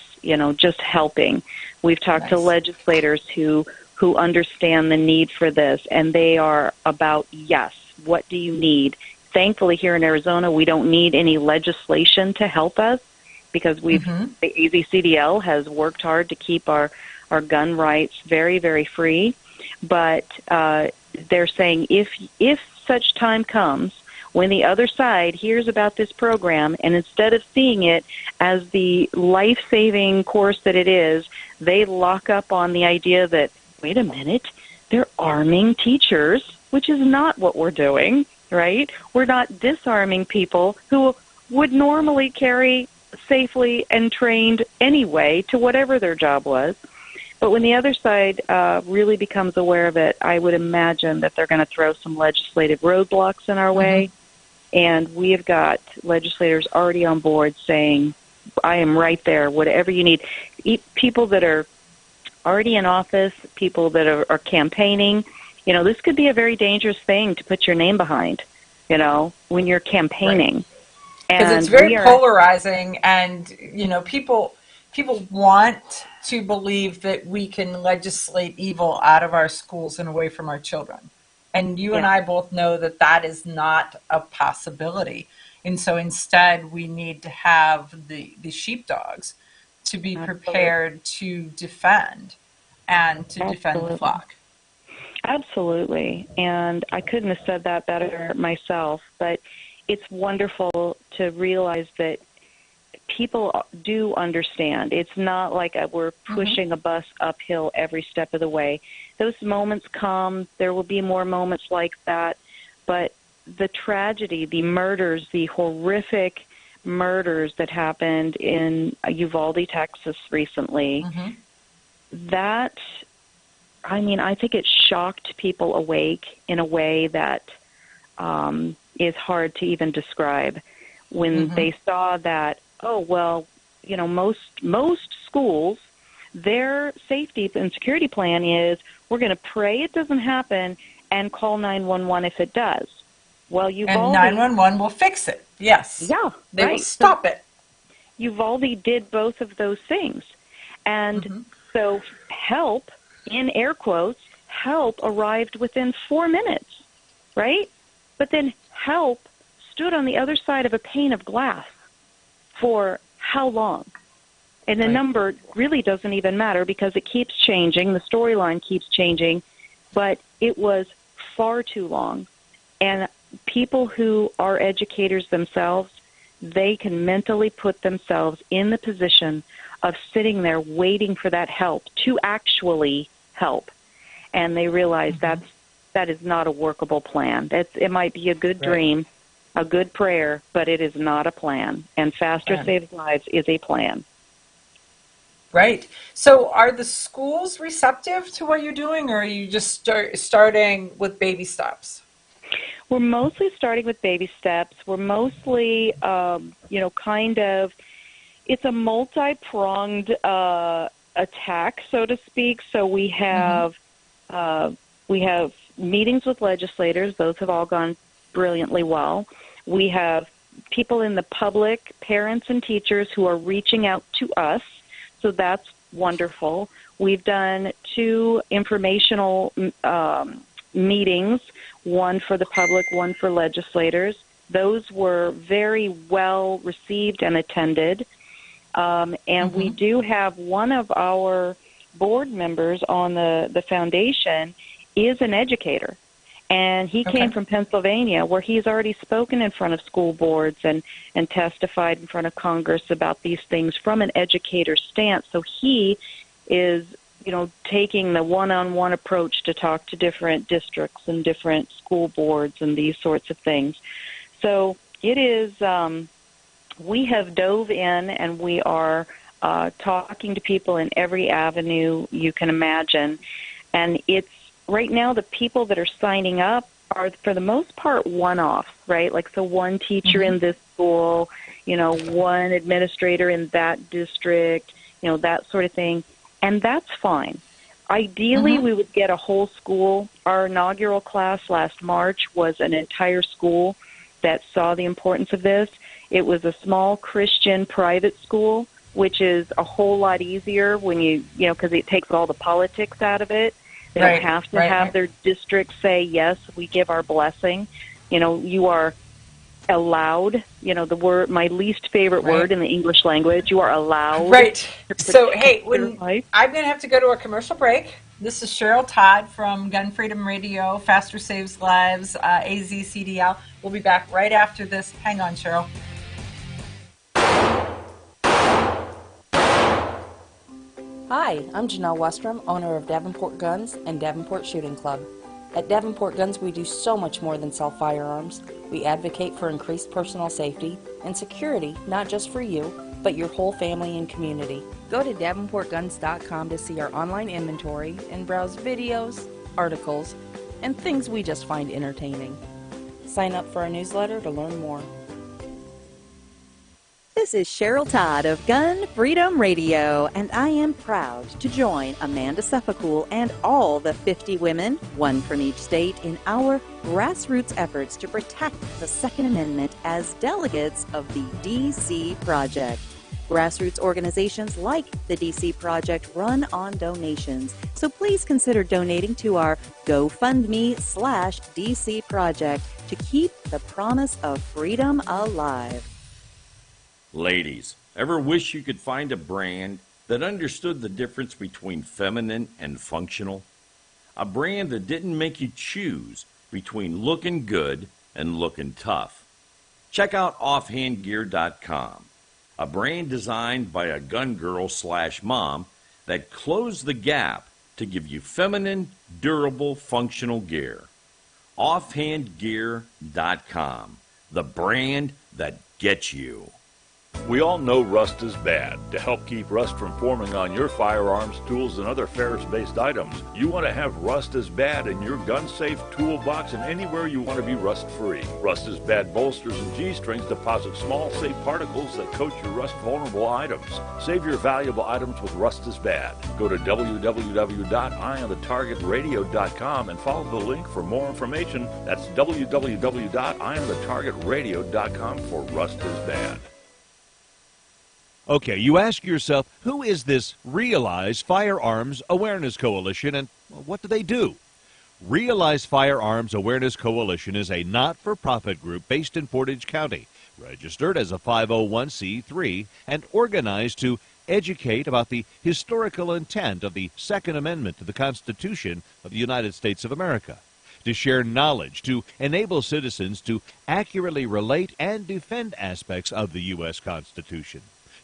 just helping. We've talked to legislators who understand the need for this, and they are about yes. What do you need? Thankfully, here in Arizona, we don't need any legislation to help us because the AZCDL has worked hard to keep our gun rights very, very free. But they're saying if such time comes when the other side hears about this program, and instead of seeing it as the life-saving course that it is, they lock up on the idea that, wait a minute, they're arming teachers, which is not what we're doing, right? We're not disarming people who would normally carry safely and trained anyway to whatever their job was. But when the other side really becomes aware of it, I would imagine that they're going to throw some legislative roadblocks in our way. And we have got legislators already on board saying, I am right there, whatever you need. People that are already in office, people that are campaigning, this could be a very dangerous thing to put your name behind, when you're campaigning. Because it's very polarizing, and, people want to believe that we can legislate evil out of our schools and away from our children. And you and I both know that that is not a possibility. And so instead, we need to have the sheepdogs to be prepared to defend and to defend the flock. Absolutely. And I couldn't have said that better myself, but it's wonderful to realize that people do understand. It's not like we're pushing a bus uphill every step of the way. Those moments come. There will be more moments like that. But the tragedy, the murders, the horrific murders that happened in Uvalde, Texas recently, that, I think it shocked people awake in a way that is hard to even describe. When they saw that, most schools, their safety and security plan is we're going to pray it doesn't happen and call 911 if it does. Well, Uvalde, and 911 will fix it. Yes. Yeah, they will stop it. Uvalde did both of those things, and so help, in air quotes, help arrived within 4 minutes, right? But then help stood on the other side of a pane of glass for how long? And the number really doesn't even matter because it keeps changing. The storyline keeps changing, but it was far too long. And people who are educators themselves, they can mentally put themselves in the position of sitting there waiting for that help to actually help. And they realize that is not a workable plan. It might be a good dream, a good prayer, but it is not a plan. And Faster Saves Lives is a plan. Right. So are the schools receptive to what you're doing, or are you just starting with baby steps? We're mostly starting with baby steps. We're mostly, it's a multi-pronged attack, so to speak. So we have meetings with legislators. Those have all gone brilliantly well. We have people in the public, parents and teachers, who are reaching out to us. So that's wonderful. We've done 2 informational meetings, one for the public, one for legislators. Those were very well received and attended. And we do have one of our board members on the foundation is an educator. And he came from Pennsylvania, where he's already spoken in front of school boards and testified in front of Congress about these things from an educator's stance. So he is, taking the one-on-one approach to talk to different districts and different school boards and these sorts of things. So it is, we have dove in and we are talking to people in every avenue you can imagine. And it's, right now, the people that are signing up are, for the most part, one-off, right? Like, so one teacher in this school, one administrator in that district, that sort of thing. And that's fine. Ideally, we would get a whole school. Our inaugural class last March was an entire school that saw the importance of this. It was a small Christian private school, which is a whole lot easier when because it takes all the politics out of it. They don't have to have their district say, yes, we give our blessing. You are allowed, the word, my least favorite word in the English language, you are allowed. Right. So, hey, I'm going to have to go to a commercial break. This is Cheryl Todd from Gun Freedom Radio, Faster Saves Lives, AZCDL. We'll be back right after this. Hang on, Cheryl. Hi, I'm Janelle Westrom, owner of Davenport Guns and Davenport Shooting Club. At Davenport Guns, we do so much more than sell firearms. We advocate for increased personal safety and security, not just for you, but your whole family and community. Go to DavenportGuns.com to see our online inventory and browse videos, articles, and things we just find entertaining. Sign up for our newsletter to learn more. This is Cheryl Todd of Gun Freedom Radio, and I am proud to join Amanda Suffolk and all the 50 women, one from each state, in our grassroots efforts to protect the Second Amendment as delegates of the DC Project. Grassroots organizations like the DC Project run on donations, so please consider donating to our GoFundMe/DC Project to keep the promise of freedom alive. Ladies, ever wish you could find a brand that understood the difference between feminine and functional? A brand that didn't make you choose between looking good and looking tough. Check out offhandgear.com, a brand designed by a gun girl/mom that closed the gap to give you feminine, durable, functional gear. Offhandgear.com, the brand that gets you. We all know rust is bad. To help keep rust from forming on your firearms, tools, and other ferrous-based items, you want to have Rust is Bad in your gun-safe toolbox and anywhere you want to be rust-free. Rust is Bad bolsters and G-strings deposit small, safe particles that coat your rust-vulnerable items. Save your valuable items with Rust is Bad. Go to www.eyeonthetargetradio.com and follow the link for more information. That's www.eyeonthetargetradio.com for Rust is Bad. Okay, you ask yourself, who is this Realize Firearms Awareness Coalition, and what do they do? Realize Firearms Awareness Coalition is a not-for-profit group based in Portage County, registered as a 501c3, and organized to educate about the historical intent of the Second Amendment to the Constitution of the United States of America, to share knowledge, to enable citizens to accurately relate and defend aspects of the U.S. Constitution,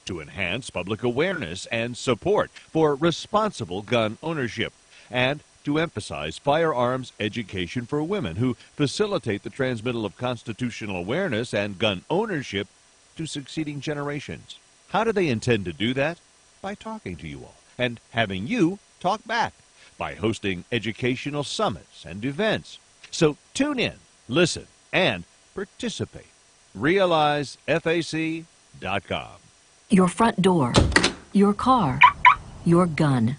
to enhance public awareness and support for responsible gun ownership, and to emphasize firearms education for women who facilitate the transmittal of constitutional awareness and gun ownership to succeeding generations. How do they intend to do that? By talking to you all and having you talk back, by hosting educational summits and events. So tune in, listen, and participate. RealizeFAC.com. Your front door, your car, your gun.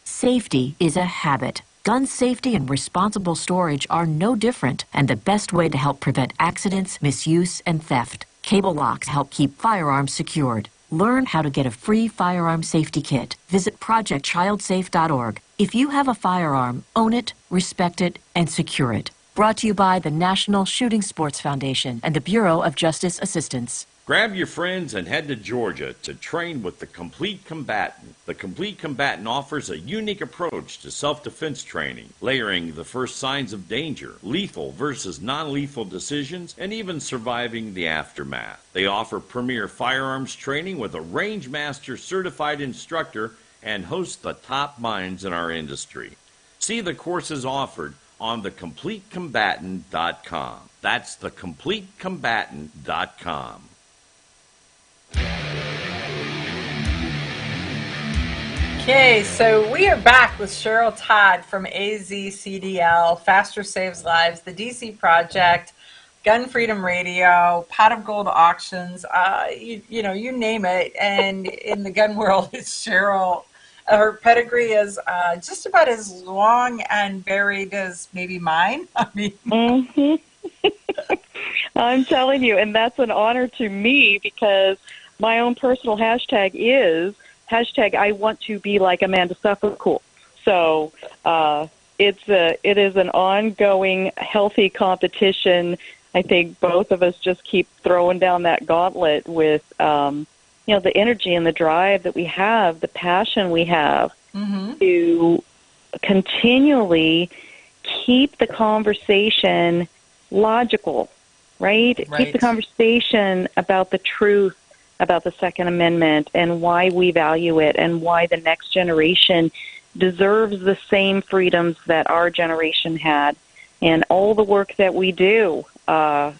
Safety is a habit. Gun safety and responsible storage are no different, and the best way to help prevent accidents, misuse, and theft. Cable locks help keep firearms secured. Learn how to get a free firearm safety kit. Visit ProjectChildSafe.org. If you have a firearm, own it, respect it, and secure it. Brought to you by the National Shooting Sports Foundation and the Bureau of Justice Assistance. Grab your friends and head to Georgia to train with the Complete Combatant. The Complete Combatant offers a unique approach to self-defense training, layering the first signs of danger, lethal versus non-lethal decisions, and even surviving the aftermath. They offer premier firearms training with a Rangemaster certified instructor and host the top minds in our industry. See the courses offered on thecompletecombatant.com. That's thecompletecombatant.com. Okay, so we are back with Cheryl Todd from AZCDL, Faster Saves Lives, the DC Project, Gun Freedom Radio, Pot of Gold Auctions, you name it. And in the gun world, it's Cheryl. Her pedigree is just about as long and varied as maybe mine. I mean, I'm telling you, and that's an honor to me because my own personal hashtag is #I want to be like Amanda Suffolk. So it is an ongoing, healthy competition. I think both of us just keep throwing down that gauntlet with, the energy and the drive that we have, the passion we have to continually keep the conversation logical, right? Keep the conversation about the truth about the Second Amendment and why we value it and why the next generation deserves the same freedoms that our generation had. And all the work that we do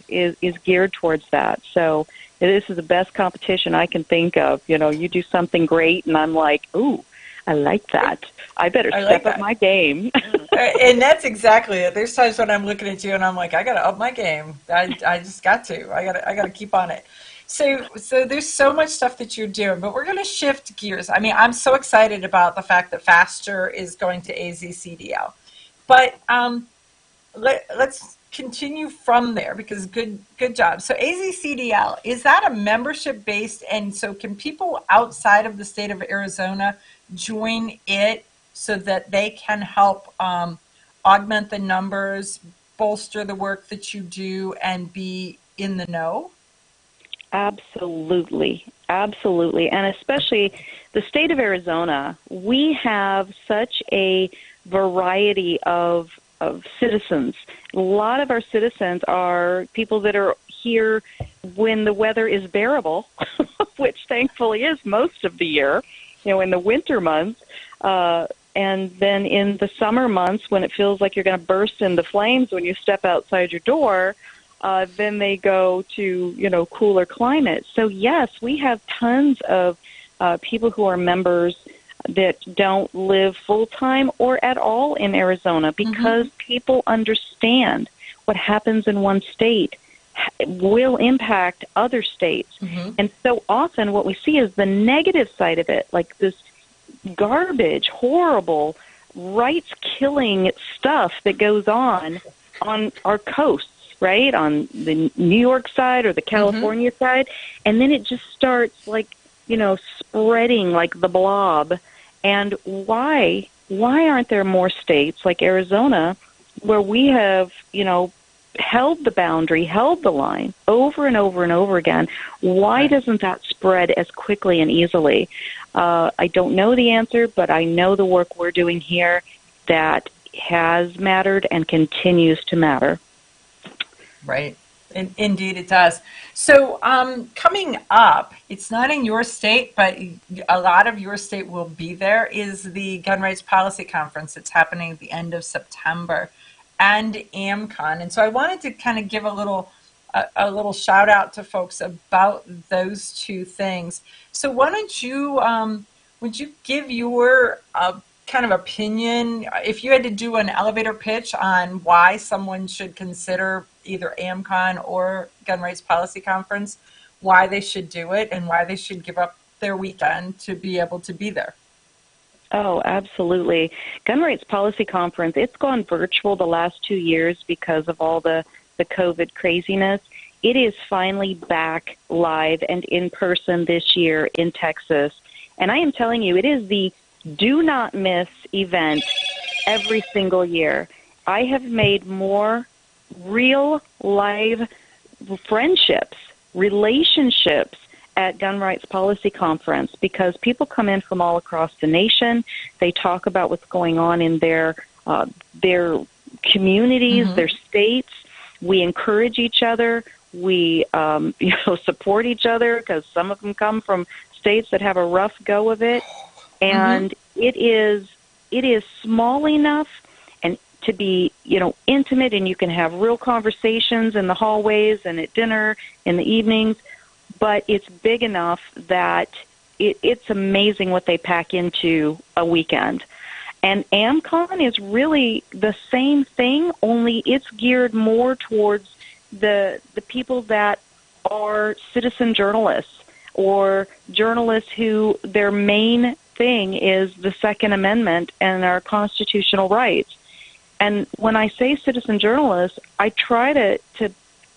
is geared towards that. So This is the best competition I can think of. You know, you do something great, and I'm like, ooh, I like that. I better step up my game. And that's exactly it. There's times when I'm looking at you and I'm like, I got to up my game. I just got to. I got to keep on it. So there's so much stuff that you're doing, but we're going to shift gears. I mean, I'm so excited about the fact that Faster is going to AZCDL. But let's continue from there, because good job. So AZCDL, is that a membership based, and so can people outside of the state of Arizona join it so that they can help augment the numbers, bolster the work that you do, and be in the know? Absolutely. And especially the state of Arizona, we have such a variety of citizens. A lot of our citizens are people that are here when the weather is bearable, which thankfully is most of the year, you know, in the winter months. And then in the summer months, when it feels like you're going to burst into flames when you step outside your door, then they go to, you know, cooler climates. So yes, we have tons of people who are members that don't live full-time or at all in Arizona, because people understand what happens in one state will impact other states. And so often what we see is the negative side of it, like this garbage, horrible, rights-killing stuff that goes on our coasts, right, on the New York side or the California side, and then it just starts, like, you know, spreading like the blob. And why aren't there more states like Arizona where we have, you know, held the boundary, held the line over and over and over again? Why doesn't that spread as quickly and easily? I don't know the answer, but I know the work we're doing here that has mattered and continues to matter. Right. Indeed, it does. So coming up, it's not in your state, but a lot of your state will be there, is the Gun Rights Policy Conference. It's happening at the end of September, and AmCon. And so I wanted to kind of give a little shout out to folks about those two things. So why don't you, would you give your kind of opinion, if you had to do an elevator pitch on why someone should consider either AmCon or Gun Rights Policy Conference, why they should do it and why they should give up their weekend to be able to be there? Oh, absolutely. Gun Rights Policy Conference, it's gone virtual the last 2 years because of all the COVID craziness. It is finally back live and in person this year in Texas. And I am telling you, it is the do not miss event every single year. I have made more real live friendships, relationships at Gun Rights Policy Conference, because people come in from all across the nation. They talk about what's going on in their communities, their states. We encourage each other. We support each other, because some of them come from states that have a rough go of it. And it is small enough and to be, you know, intimate, and you can have real conversations in the hallways and at dinner in the evenings, but it's big enough that it's amazing what they pack into a weekend. And AmCon is really the same thing, only it's geared more towards the people that are citizen journalists, or journalists who their main thing is the Second Amendment and our constitutional rights. And when I say citizen journalists, I try to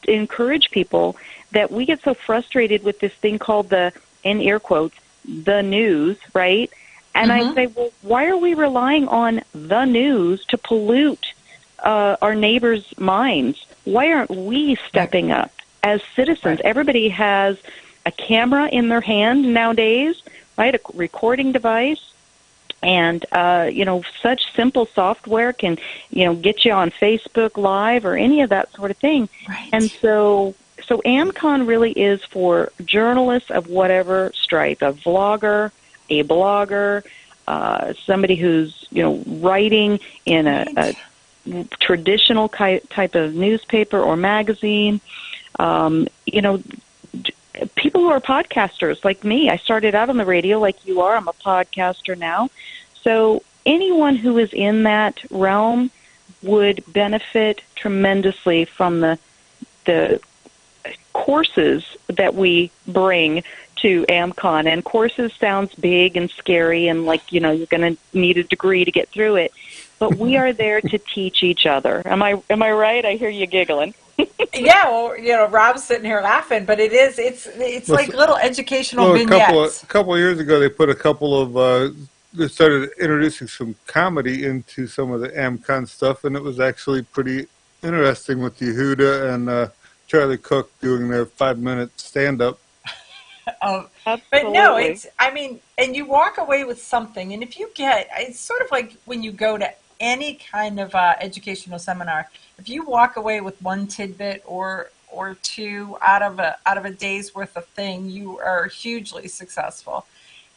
encourage people that we get so frustrated with this thing called the, in air quotes, the news, right? And I say, well, why are we relying on the news to pollute our neighbors' minds? Why aren't we stepping up as citizens? Everybody has a camera in their hand nowadays, right? A recording device. And, such simple software can, get you on Facebook Live or any of that sort of thing. Right. And so AmCon really is for journalists of whatever stripe, a vlogger, a blogger, somebody who's, writing in a traditional type of newspaper or magazine. people who are podcasters like me. I started out on the radio like you are. I'm a podcaster now. So anyone who is in that realm would benefit tremendously from the courses that we bring to AmCon. And courses sounds big and scary and like, you're going to need a degree to get through it. But we are there to teach each other. Am I right? I hear you giggling. Yeah, well, Rob's sitting here laughing, but it's like little educational vignettes. A couple of years ago, they put a couple of they started introducing some comedy into some of the AmCon stuff, and it was actually pretty interesting with Yehuda and Charlie Cook doing their 5-minute stand-up. But no, and you walk away with something, and if you it's sort of like when you go to any kind of educational seminar, if you walk away with one tidbit or two out of a day's worth of thing, you are hugely successful.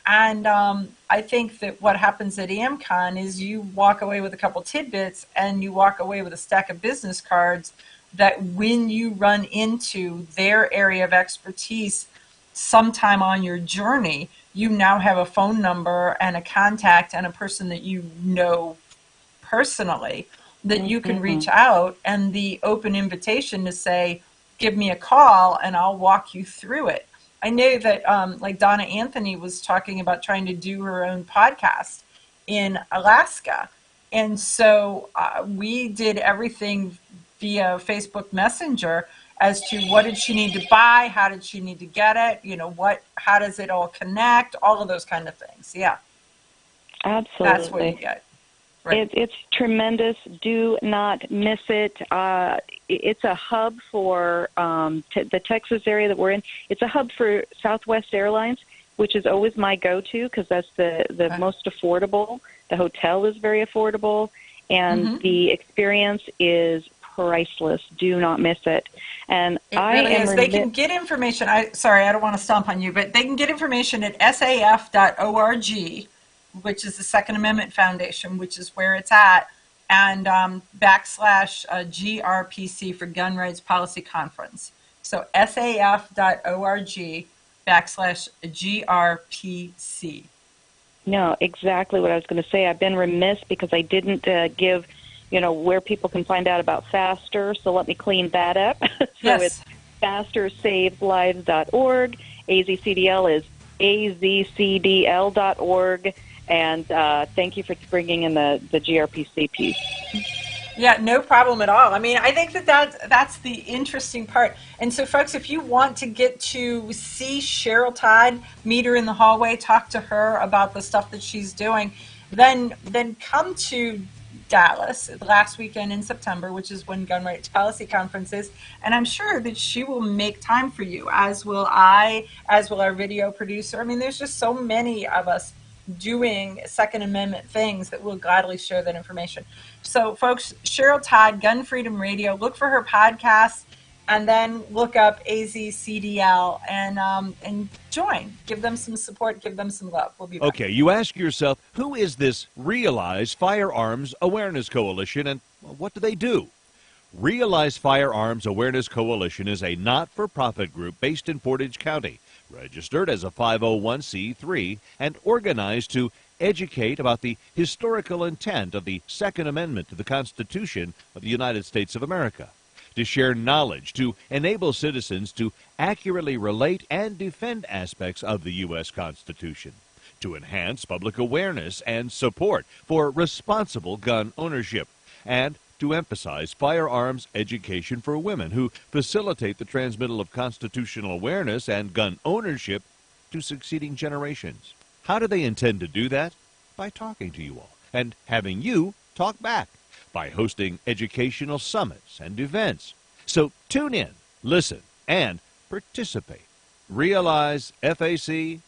And I think that what happens at AmCon is you walk away with a couple tidbits and you walk away with a stack of business cards that when you run into their area of expertise sometime on your journey, you now have a phone number and a contact and a person that you know personally that you can reach out, and the open invitation to say, give me a call and I'll walk you through it. I know that like Donna Anthony was talking about trying to do her own podcast in Alaska. And so we did everything via Facebook Messenger as to what did she need to buy, how did she need to get it, how does it all connect, all of those kind of things. Yeah. Absolutely. That's what you get. Right. It's tremendous. Do not miss it. It's a hub for the Texas area that we're in. It's a hub for Southwest Airlines, which is always my go-to because that's the most affordable. The hotel is very affordable, and the experience is priceless. Do not miss it. And it really is. They can get information. Sorry, I don't want to stomp on you, but they can get information at saf.org, which is the Second Amendment Foundation, which is where it's at, and /GRPC for Gun Rights Policy Conference. So saf.org/GRPC. No, exactly what I was going to say. I've been remiss because I didn't give, where people can find out about FASTER, so let me clean that up. It's FASTERSavesLives.org. AZCDL is AZCDL.org. And thank you for bringing in the GRPC piece. Yeah, no problem at all. I mean, I think that's the interesting part. And so, folks, if you want to get to see Cheryl Todd, meet her in the hallway, talk to her about the stuff that she's doing, then come to Dallas last weekend in September, which is when Gun Rights Policy Conference is, and I'm sure that she will make time for you, as will I, as will our video producer. I mean, there's just so many of us doing Second Amendment things that will gladly share that information. So, folks, Cheryl Todd, Gun Freedom Radio, look for her podcast, and then look up AZCDL and join. Give them some support. Give them some love. We'll be back. Okay, you ask yourself, who is this Realize Firearms Awareness Coalition, and what do they do? Realize Firearms Awareness Coalition is a not-for-profit group based in Portage County, registered as a 501c3, and organized to educate about the historical intent of the Second Amendment to the Constitution of the United States of America, to share knowledge, to enable citizens to accurately relate and defend aspects of the U.S. Constitution, to enhance public awareness and support for responsible gun ownership, and to emphasize firearms education for women who facilitate the transmittal of constitutional awareness and gun ownership to succeeding generations. How do they intend to do that? By talking to you all and having you talk back, by hosting educational summits and events. So tune in, listen, and participate. Realize FAC